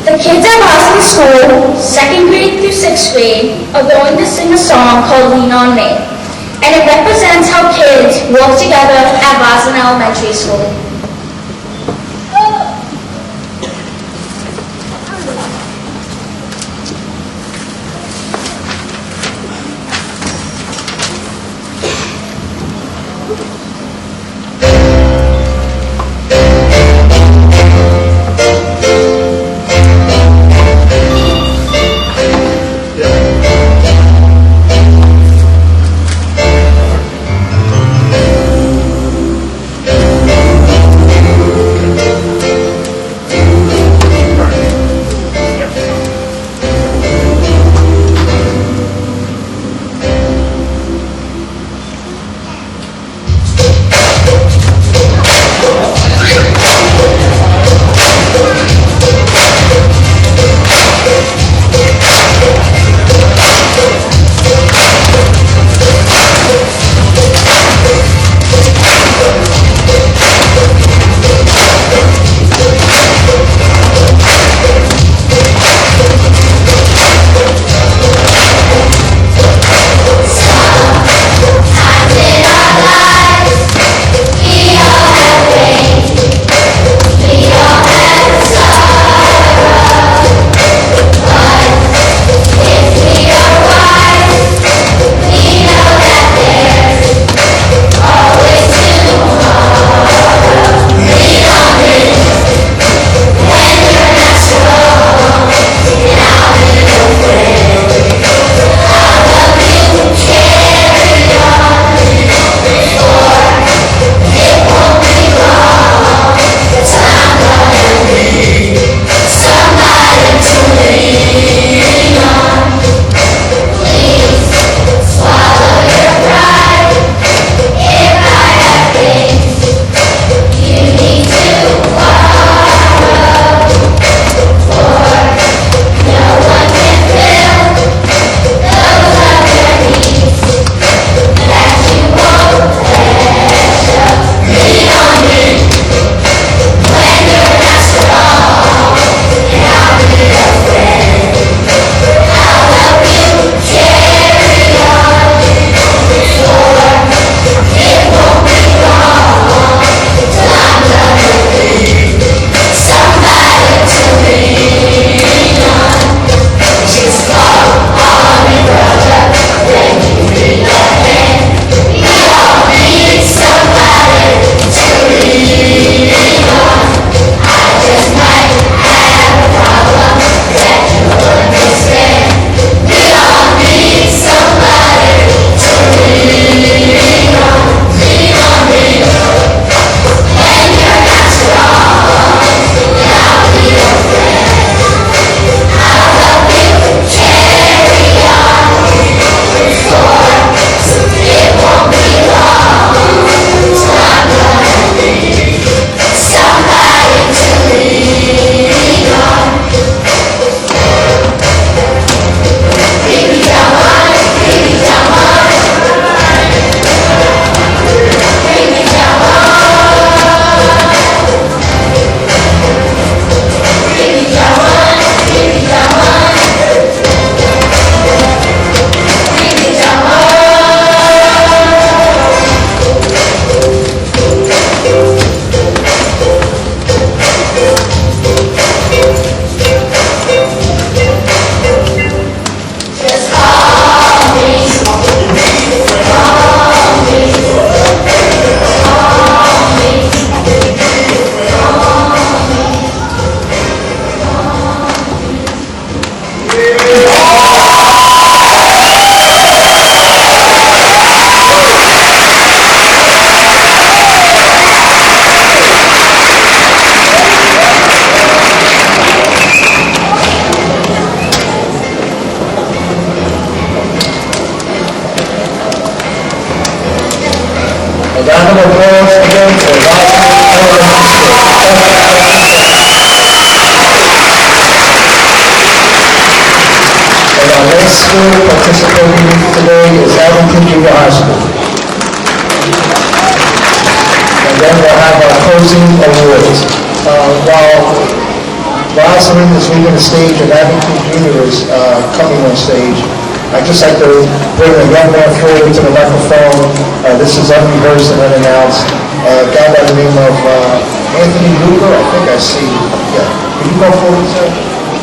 The kids at Boston school, 2nd grade through 6th grade, are going to sing a song called Lean on Me. And it represents how kids work together at Roslyn Elementary School. round of applause again for And our next school participating today is Abington Junior High School. And then we'll have our closing awards. While Rosalind is leaving the stage and Abington Jr. is coming on stage. I'd just like to bring a young man forward to the microphone. This is unrehearsed and unannounced. A guy by the name of Anthony Luger, I think I see. Yeah. Can you go forward, sir?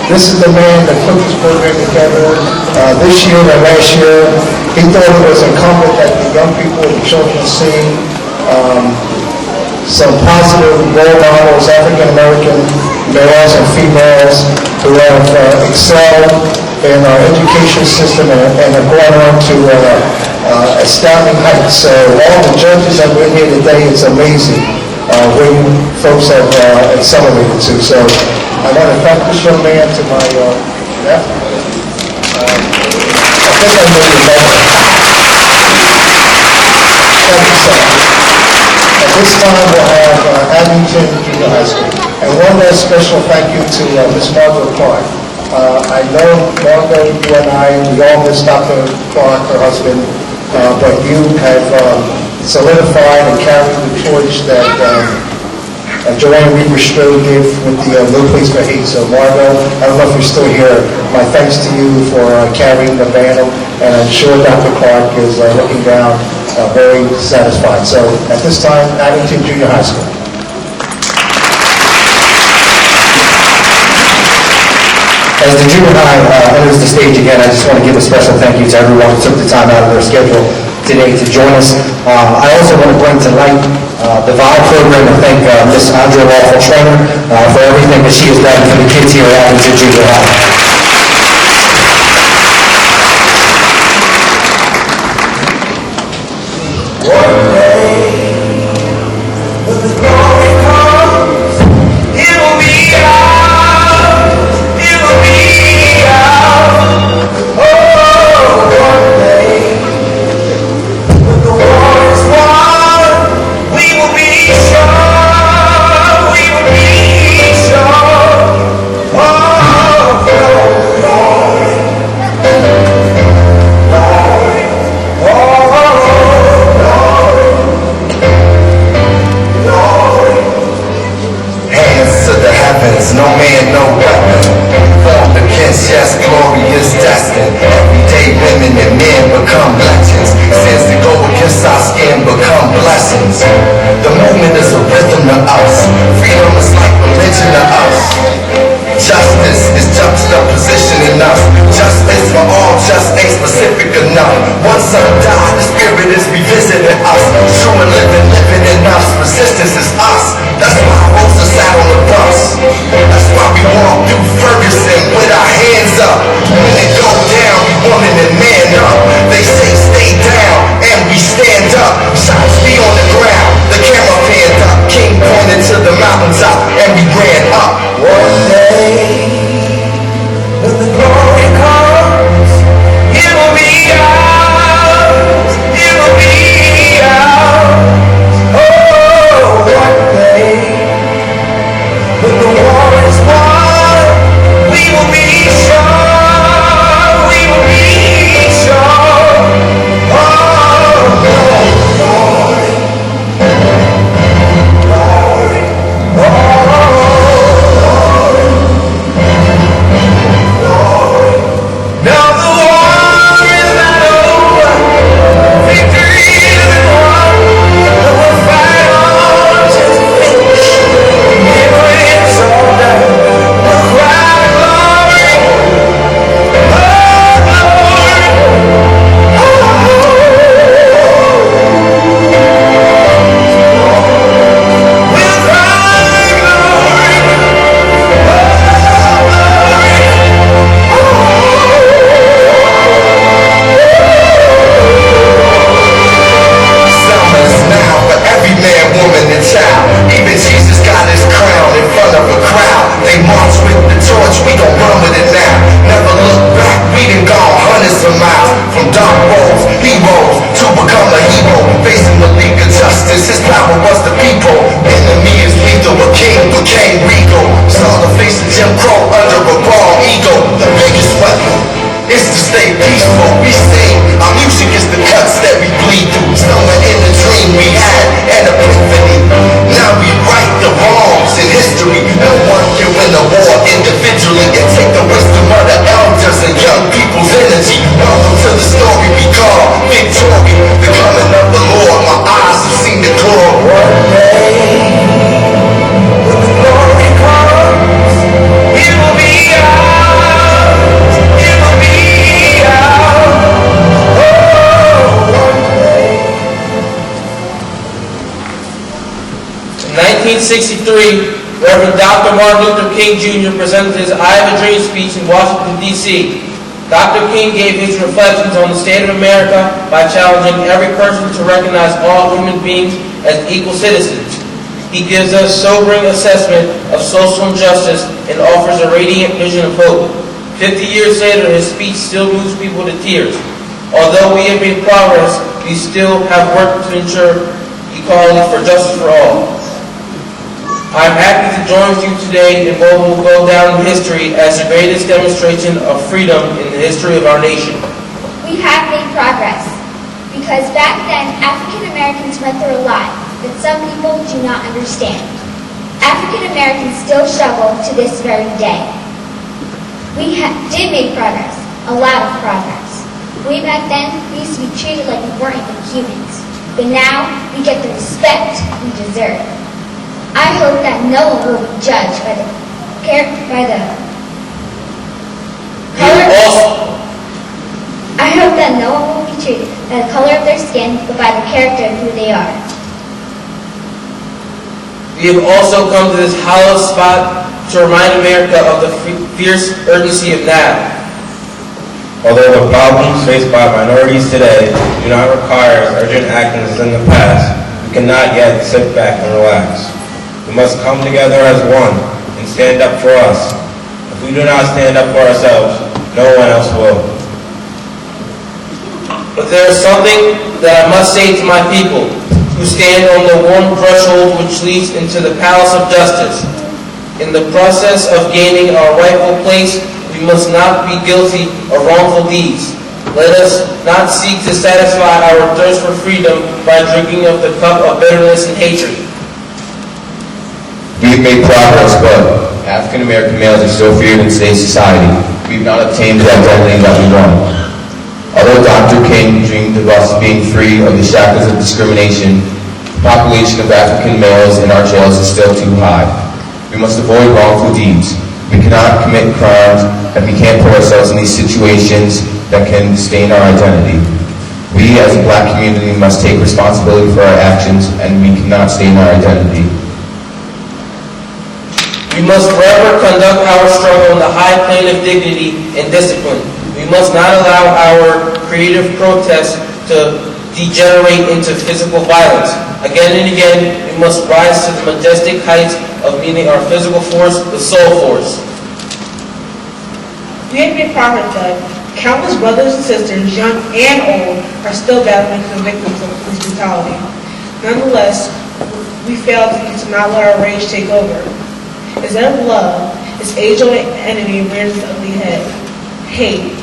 This is the man that put this program together. This year and last year, he thought it was incumbent that the young people and the children see some positive role models, African-American males and females who have excelled in our education system and have gone on to astounding heights. So all the judges that were here today, it's amazing where you folks have accelerated to. So I want to thank this young man to my left. I think I made it better. Thank you, sir. At this time, we'll have Abington Junior High School. And one last special thank you to Ms. Margaret Clark. I know, Margaret, you and I, we all miss Dr. Clark, her husband, but you have solidified and carried the torch that Joanne Weaver Strode gave with the No Place for Hate. So, Margot, I don't know if you're still here. My thanks to you for carrying the banner, and I'm sure Dr. Clark is looking down very satisfied. So, at this time, Abington Junior High School. As the junior high enters the stage again, I just want to give a special thank you to everyone who took the time out of their schedule today to join us. I also want to bring to light the VOD program and thank Ms. Andrea Lawful Trainer for everything that she has done for the kids here at Abington Junior High. Oh, 1963, Reverend Dr. Martin Luther King Jr. presented his I Have a Dream speech in Washington, D.C. Dr. King gave his reflections on the state of America by challenging every person to recognize all human beings as equal citizens. He gives us sobering assessment of social injustice and offers a radiant vision of hope. 50 years later, his speech still moves people to tears. Although we have made progress, we still have work to ensure equality for justice for all. I am happy to join with you today in what will go down in history as the greatest demonstration of freedom in the history of our nation. We have made progress, because back then, African Americans went through a lot that some people do not understand. African Americans still struggle to this very day. We did make progress, a lot of progress. Way back then, we used to be treated like we weren't even humans, but now we get the respect we deserve. I hope that no one will be judged by the color. I hope that no one will be treated by the color of their skin, but by the character of who they are. We have also come to this hallowed spot to remind America of the fierce urgency of now. Although the problems faced by minorities today do not require as urgent action as in the past, we cannot yet sit back and relax. We must come together as one and stand up for us. If we do not stand up for ourselves, no one else will. But there is something that I must say to my people who stand on the warm threshold which leads into the palace of justice. In the process of gaining our rightful place, we must not be guilty of wrongful deeds. Let us not seek to satisfy our thirst for freedom by drinking of the cup of bitterness and hatred. We've made progress, but African American males are still feared in today's society. We've not obtained the identity that we want. Although Dr. King dreamed of us being free of the shackles of discrimination, the population of African males in our jails is still too high. We must avoid wrongful deeds. We cannot commit crimes and we can't put ourselves in these situations that can stain our identity. We as a black community must take responsibility for our actions and we cannot stain our identity. We must forever conduct our struggle on the high plane of dignity and discipline. We must not allow our creative protests to degenerate into physical violence. Again and again, we must rise to the majestic heights of meeting our physical force with soul force. We have made progress, but countless brothers and sisters, young and old, are still battling the victims of police brutality. Nonetheless, we fail to not let our rage take over. Instead of love, this age-old enemy rears its ugly head. Hate.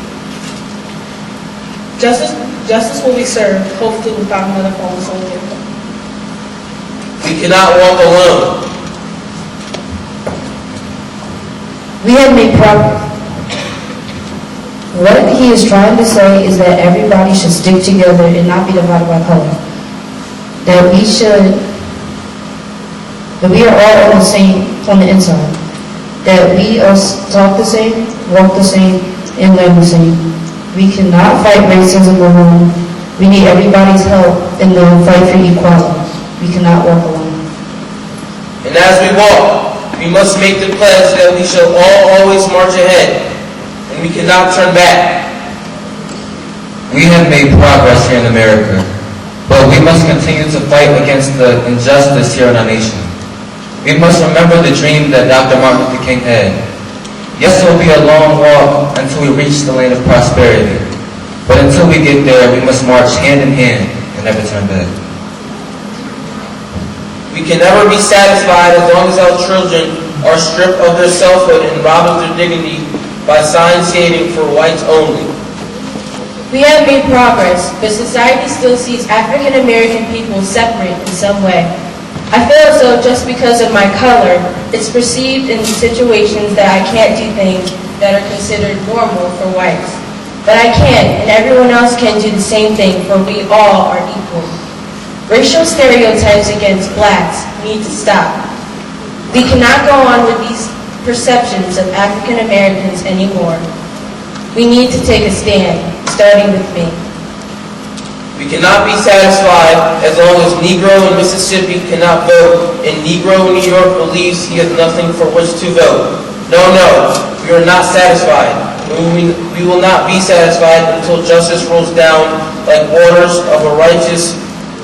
Justice will be served, hopefully without another fallen soldier. We cannot walk alone. We have made progress. What he is trying to say is that everybody should stick together and not be divided by color. That we are all on the same, on the inside. That we all talk the same, walk the same, and live the same. We cannot fight racism alone. We need everybody's help in the fight for equality. We cannot walk alone. And as we walk, we must make the pledge that we shall all always march ahead, and we cannot turn back. We have made progress here in America, but we must continue to fight against the injustice here in our nation. We must remember the dream that Dr. Martin Luther King had. Yes, it will be a long walk until we reach the lane of prosperity, but until we get there, we must march hand in hand and never turn back. We can never be satisfied as long as our children are stripped of their selfhood and robbed of their dignity by signs stating for whites only. We have made progress, but society still sees African American people separate in some way. I feel as though just because of my color, it's perceived in situations that I can't do things that are considered normal for whites. But I can, and everyone else can do the same thing, for we all are equal. Racial stereotypes against blacks need to stop. We cannot go on with these perceptions of African Americans anymore. We need to take a stand, starting with me. We cannot be satisfied as long as Negro in Mississippi cannot vote and Negro in New York believes he has nothing for which to vote. No, we are not satisfied. We will not be satisfied until justice rolls down like waters of a righteous,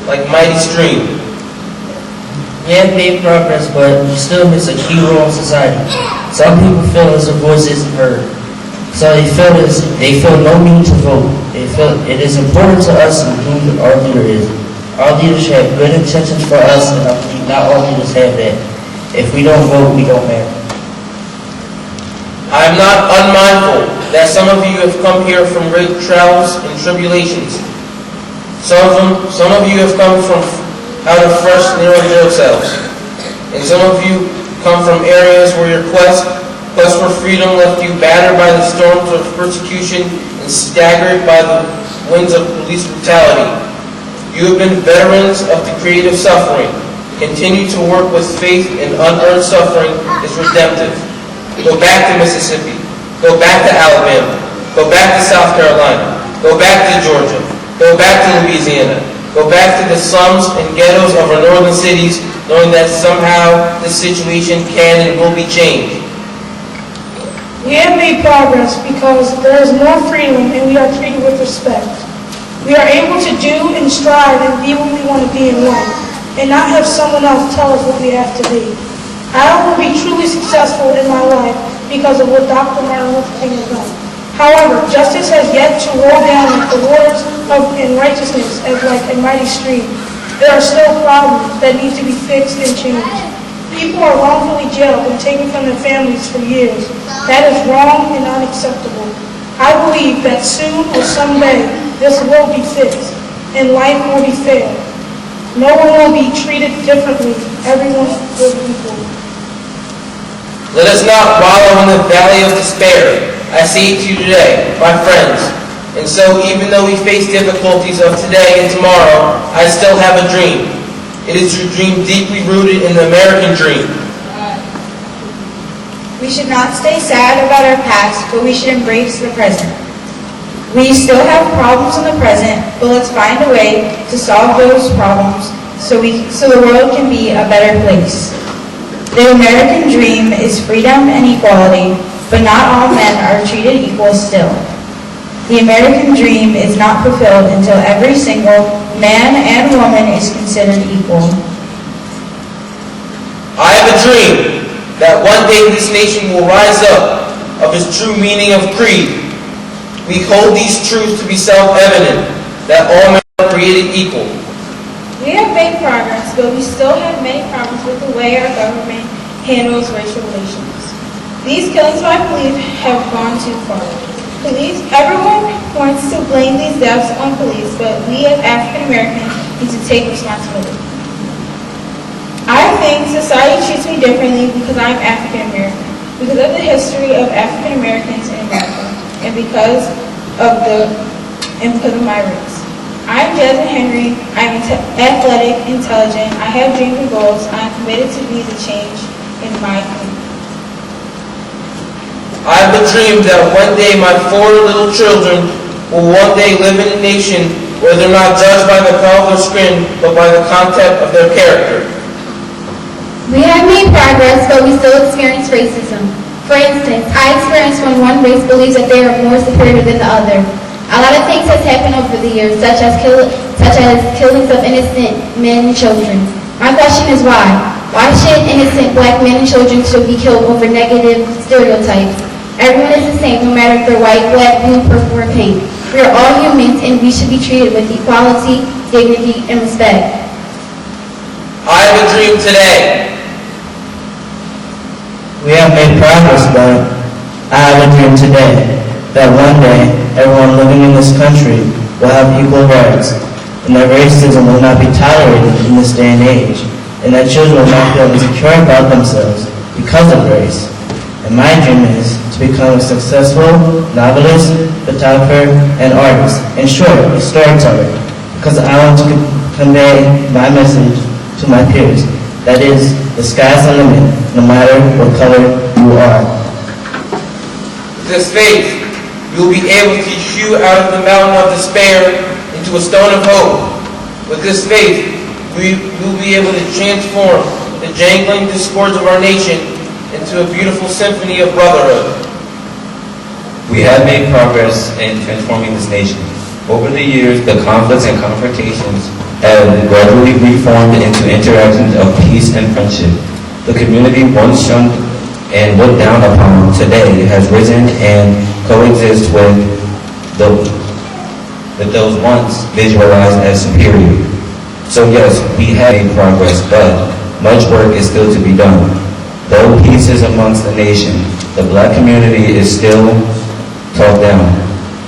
like mighty stream. We have made progress, but we still miss a key role in society. Some people feel as their voice isn't heard. So they feel no need to vote. They feel it is important to us who our leader is. Our leaders have good intentions for us, and I believe not all leaders have that. If we don't vote, we don't matter. I am not unmindful that some of you have come here from great trials and tribulations. Some of you have come from out of fresh narrow jail cells, and some of you come from areas where your quest for freedom left you battered by the storms of persecution and staggered by the winds of police brutality. You have been veterans of the creative suffering. Continue to work with faith, and unearned suffering is redemptive. Go back to Mississippi. Go back to Alabama. Go back to South Carolina. Go back to Georgia. Go back to Louisiana. Go back to the slums and ghettos of our northern cities, knowing that somehow this situation can and will be changed. We have made progress because there is more freedom and we are treated with respect. We are able to do and strive and be what we want to be in life, and not have someone else tell us what we have to be. I will be truly successful in my life because of what Dr. Martin Luther King has done. However, justice has yet to roll down like the waters in righteousness as like a mighty stream. There are still problems that need to be fixed and changed. People are wrongfully jailed and taken from their families for years. That is wrong and unacceptable. I believe that soon or someday this will be fixed and life will be fair. No one will be treated differently. Everyone will be equal. Let us not wallow in the valley of despair. I say to you today, my friends, and so even though we face difficulties of today and tomorrow, I still have a dream. It is a dream deeply rooted in the American dream. We should not stay sad about our past, but we should embrace the present. We still have problems in the present, but let's find a way to solve those problems so the world can be a better place. The American dream is freedom and equality, but not all men are treated equal still. The American dream is not fulfilled until every single man and woman is considered equal. I have a dream that one day this nation will rise up of its true meaning of creed. We hold these truths to be self-evident, that all men are created equal. We have made progress, but we still have many problems with the way our government handles racial relations. These killings by police have gone too far. Everyone wants to blame these deaths on police, but we as African Americans need to take responsibility. I think society treats me differently because I'm African American, because of the history of African Americans in America, and because of my roots. I'm Jasmine Henry. I'm athletic, intelligent. I have dreams and goals. I'm committed to be the change in my community. I have a dream that one day my 4 little children will one day live in a nation where they're not judged by the color of their skin, but by the content of their character. We have made progress, but we still experience racism. For instance, I experience when one race believes that they are more superior than the other. A lot of things has happened over the years, such as killings of innocent men and children. My question is why? Why should innocent black men and children still be killed over negative stereotypes? Everyone is the same, no matter if they're white, black, blue, purple, or pink. We are all humans, and we should be treated with equality, dignity, and respect. I have a dream today. We have made progress, but I have a dream today that one day everyone living in this country will have equal rights, and that racism will not be tolerated in this day and age, and that children will not feel insecure about themselves because of race. And my dream is to become a successful novelist, photographer, and artist. In short, a storyteller, because I want to convey my message to my peers. That is, the sky's the limit, no matter what color you are. With this faith, you will be able to hew out of the mountain of despair and into a stone of hope. With this faith, we will be able to transform the jangling discords of our nation into a beautiful symphony of brotherhood. We have made progress in transforming this nation. Over the years, the conflicts and confrontations have gradually reformed into interactions of peace and friendship. The community once shunned and looked down upon today has risen and coexists with those once visualized as superior. So yes, we have made progress, but much work is still to be done. Though peace is amongst the nation, the black community is still talked down.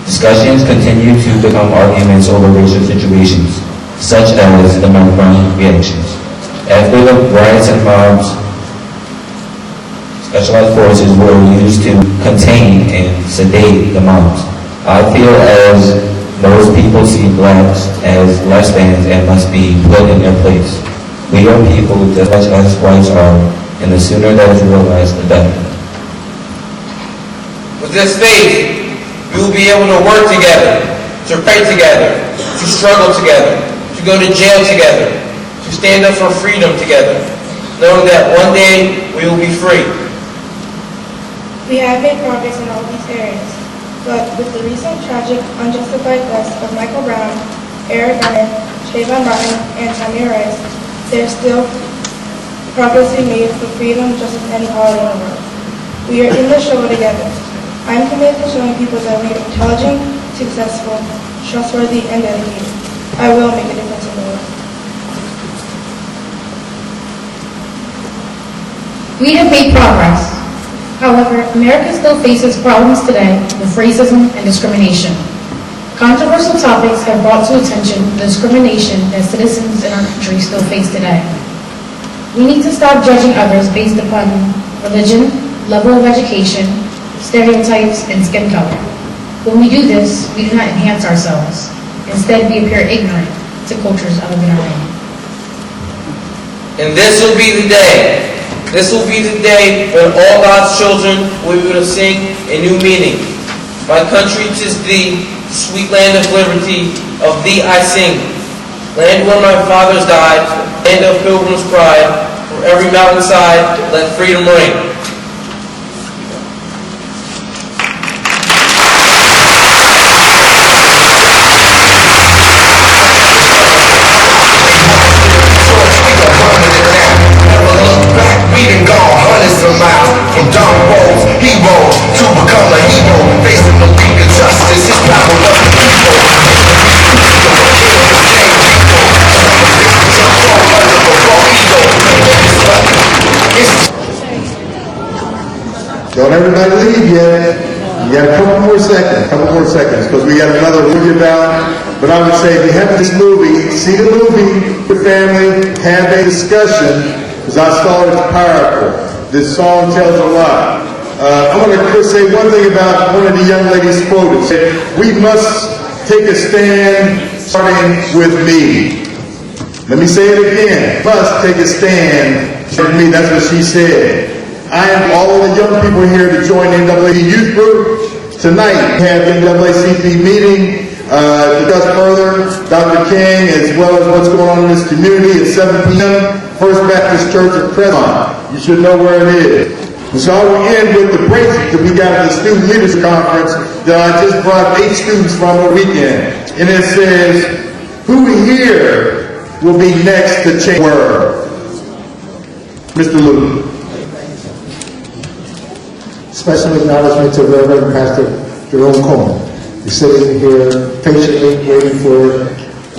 Discussions continue to become arguments over racial situations, such as the Mount Brown reactions. After the riots and mobs, specialized forces were used to contain and sedate the mobs. I feel as most people see blacks as less than and must be put in their place. We are people just as whites are, and the sooner that is realized, the better. With this faith, we will be able to work together, to pray together, to struggle together, to go to jail together, to stand up for freedom together, knowing that one day we will be free. We have made progress in all these areas, but with the recent tragic, unjustified deaths of Michael Brown, Eric Garner, Trayvon Martin, and Tamir Rice, there is still progress to be made for freedom, justice, and equality in the world. We are in the struggle together. I am committed to showing people that we are intelligent, successful, trustworthy, and dedicated. I will make a difference in the world. We have made progress. However, America still faces problems today with racism and discrimination. Controversial topics have brought to attention the discrimination that citizens in our country still face today. We need to stop judging others based upon religion, level of education, stereotypes, and skin color. When we do this, we do not enhance ourselves. Instead, we appear ignorant to cultures other than our own. And this will be the day. This will be the day when all God's children will be able to sing a new meaning. My country, 'tis thee, sweet land of liberty, of thee I sing. Land where my fathers died, land of pilgrims' pride, for every mountainside, let freedom ring. From Don Rose, hero, to become a hero, facing the weak injustice, his power of the people. Don't everybody leave yet. You got a couple more seconds, because we got another movie about. But I would say, if you have this movie, see the movie, your family, have a discussion, because I saw it as powerful. This song tells a lot. I want to say one thing about one of the young ladies quoted. Said, we must take a stand starting with me. Let me say it again. Must take a stand with me. That's what she said. I am all of the young people here to join the NAACP Youth Group. Tonight, we have the NAACP meeting. To discuss further, Dr. King, as well as what's going on in this community at 7 p.m. First Baptist Church of Preston. You should know where it is. And so I will end with the break that we got at the Student Leaders Conference that I just brought 8 students from over the weekend. And it says, who here will be next to change the world? Mr. Luke. Special acknowledgement to Reverend Pastor Jerome Coleman. He's sitting here patiently waiting for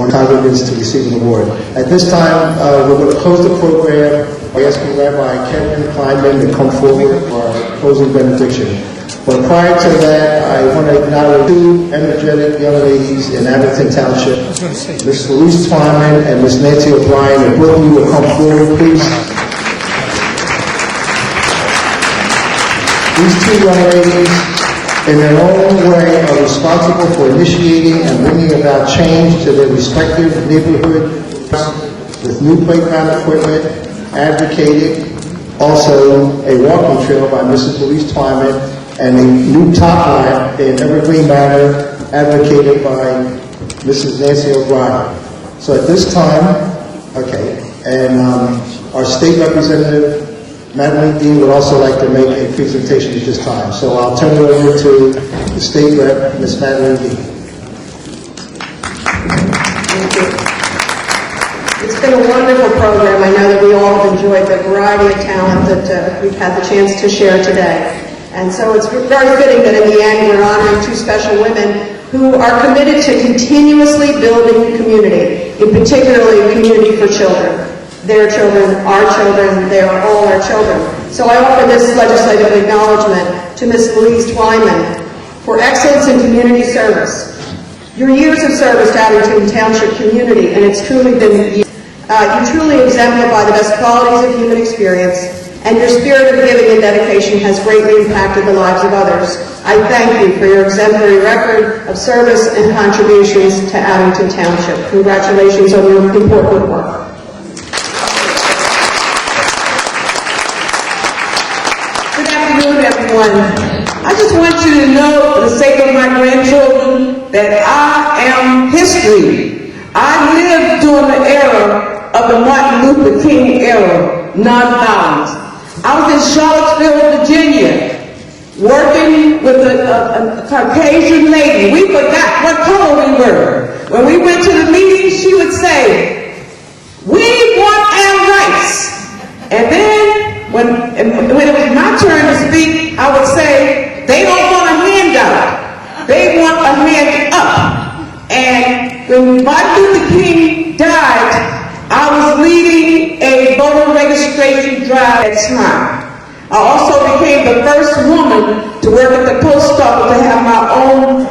one congregants to receive an award. At this time, we're going to close the program by asking Rabbi Kevin Kleinman to come forward for our closing benediction. But prior to that, I want to acknowledge 2 energetic young ladies in Abington Township, Ms. Louise Twyman and Ms. Nancy O'Brien. If both of you will come forward, please. These 2 young ladies, in their own way, are responsible for initiating and bringing about change to their respective neighborhood with new playground equipment, advocated also a walking trail by Mrs. Louise Twyman, and a new top lamp in Evergreen Manor, advocated by Mrs. Nancy O'Brien. So at this time, and our state representative, Madeline Dean, would also like to make a presentation at this time. So I'll turn it over to the state rep, Ms. Madeline Dean. Thank you. It's been a wonderful program. I know that we all have enjoyed the variety of talent that we've had the chance to share today. And so it's very fitting that in the end we're honoring two special women who are committed to continuously building the community, in particularly a community for children. Their children, our children, they are all our children. So I offer this legislative acknowledgement to Ms. Louise Twyman for excellence in community service. Your years of service to Abington Township community, and it's truly been, you truly exemplify the best qualities of human experience, and your spirit of giving and dedication has greatly impacted the lives of others. I thank you for your exemplary record of service and contributions to Abington Township. Congratulations on your important work. Good afternoon, everyone. I just want you to know, for the sake of my grandchildren, that I am history. I lived during the era of the Martin Luther King era, nonviolence. I was in Charlottesville, Virginia, working with a Caucasian lady. We forgot what color we were. When we went to the meeting, she would say, "We want our rights." And then, when it was my turn to speak, I would say, "They don't want a handout. They want a hand up." And when Martin Luther King died, I was leading a voter registration drive at the time. I also became the first woman to work at the post office to have my own,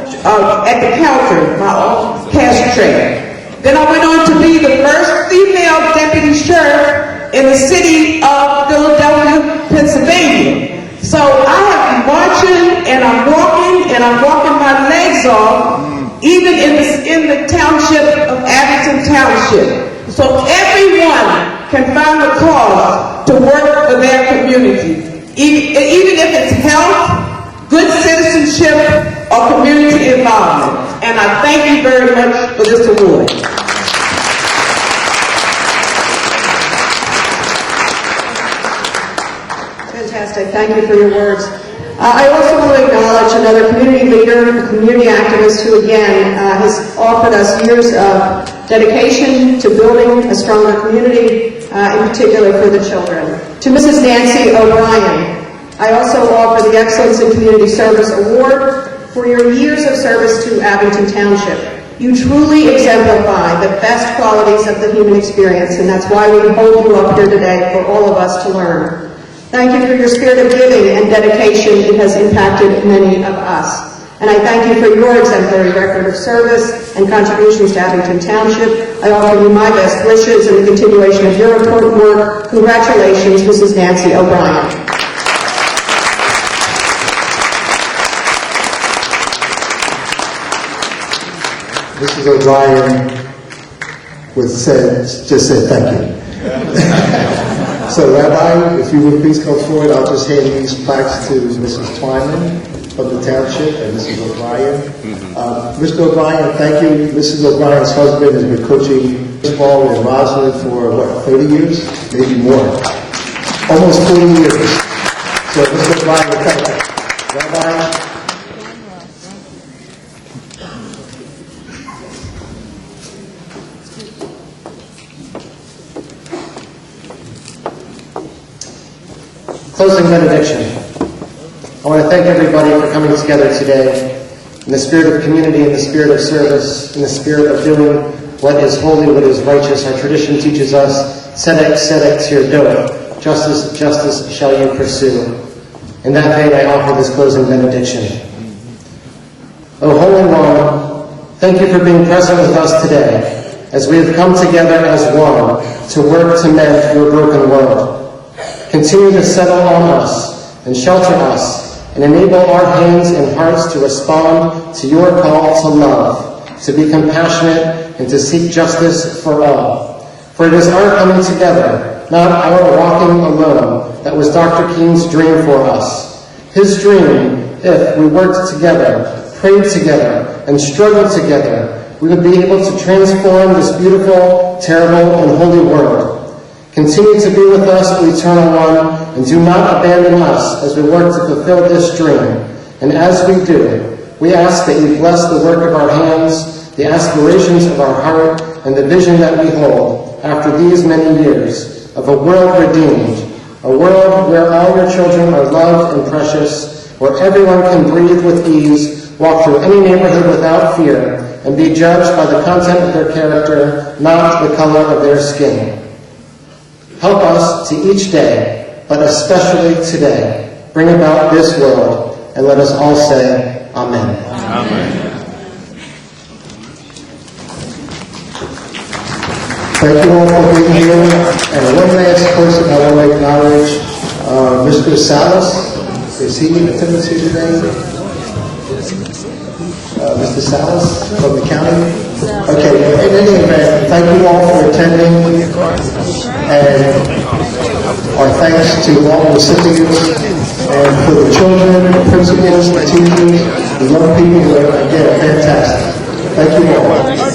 at the counter, my own cash tray. Then I went on to be the first female deputy sheriff in the city of Philadelphia, Pennsylvania. So I have been marching and I'm walking my legs off, even in the township of Abington Township. So everyone can find a cause to work for their community, even if it's health, good citizenship, or community involvement. And I thank you very much for this award. Fantastic. Thank you for your words. I also want to acknowledge another community leader, community activist who again has offered us years of dedication to building a stronger community, in particular for the children. To Mrs. Nancy O'Brien, I also offer the Excellence in Community Service Award for your years of service to Abington Township. You truly exemplify the best qualities of the human experience, and that's why we hold you up here today for all of us to learn. Thank you for your spirit of giving and dedication. It has impacted many of us. And I thank you for your exemplary record of service and contributions to Abington Township. I offer you my best wishes in the continuation of your important work. Congratulations, Mrs. Nancy O'Brien. Mrs. O'Brien just said thank you. So Rabbi, if you would please come forward, I'll just hand these plaques to Mrs. Twyman from the township and Mrs. O'Brien. Mr. O'Brien, thank you. Mrs. O'Brien's husband has been coaching baseball in Roslyn for, 30 years? Maybe more. Almost 40 years. So Mr. O'Brien, thank you. Rabbi? Closing benediction. I want to thank everybody for coming together today in the spirit of community, in the spirit of service, in the spirit of doing what is holy, what is righteous. Our tradition teaches us, tzedek, tzedek tirdoah, justice, justice shall you pursue. In that vein, I offer this closing benediction. O Holy One, thank you for being present with us today, as we have come together as one to work to mend your broken world. Continue to settle on us and shelter us and enable our hands and hearts to respond to your call to love, to be compassionate, and to seek justice for all. For it is our coming together, not our walking alone, that was Dr. King's dream for us. His dream, if we worked together, prayed together, and struggled together, we would be able to transform this beautiful, terrible, and holy world. Continue to be with us, O Eternal One, and do not abandon us as we work to fulfill this dream. And as we do, we ask that you bless the work of our hands, the aspirations of our heart, and the vision that we hold after these many years of a world redeemed, a world where all your children are loved and precious, where everyone can breathe with ease, walk through any neighborhood without fear, and be judged by the content of their character, not the color of their skin. Help us to each day, but especially today, bring about this world, and let us all say, Amen. Amen. Thank you all for being here. And one last person I want to acknowledge, Mr. Salas. Is he in attendance here today? Mr. Salas from the county? Okay, in any event, thank you all for attending. And our thanks to all the recipients and for the children, the principals, the teachers, the young people who are, again, fantastic. Thank you all.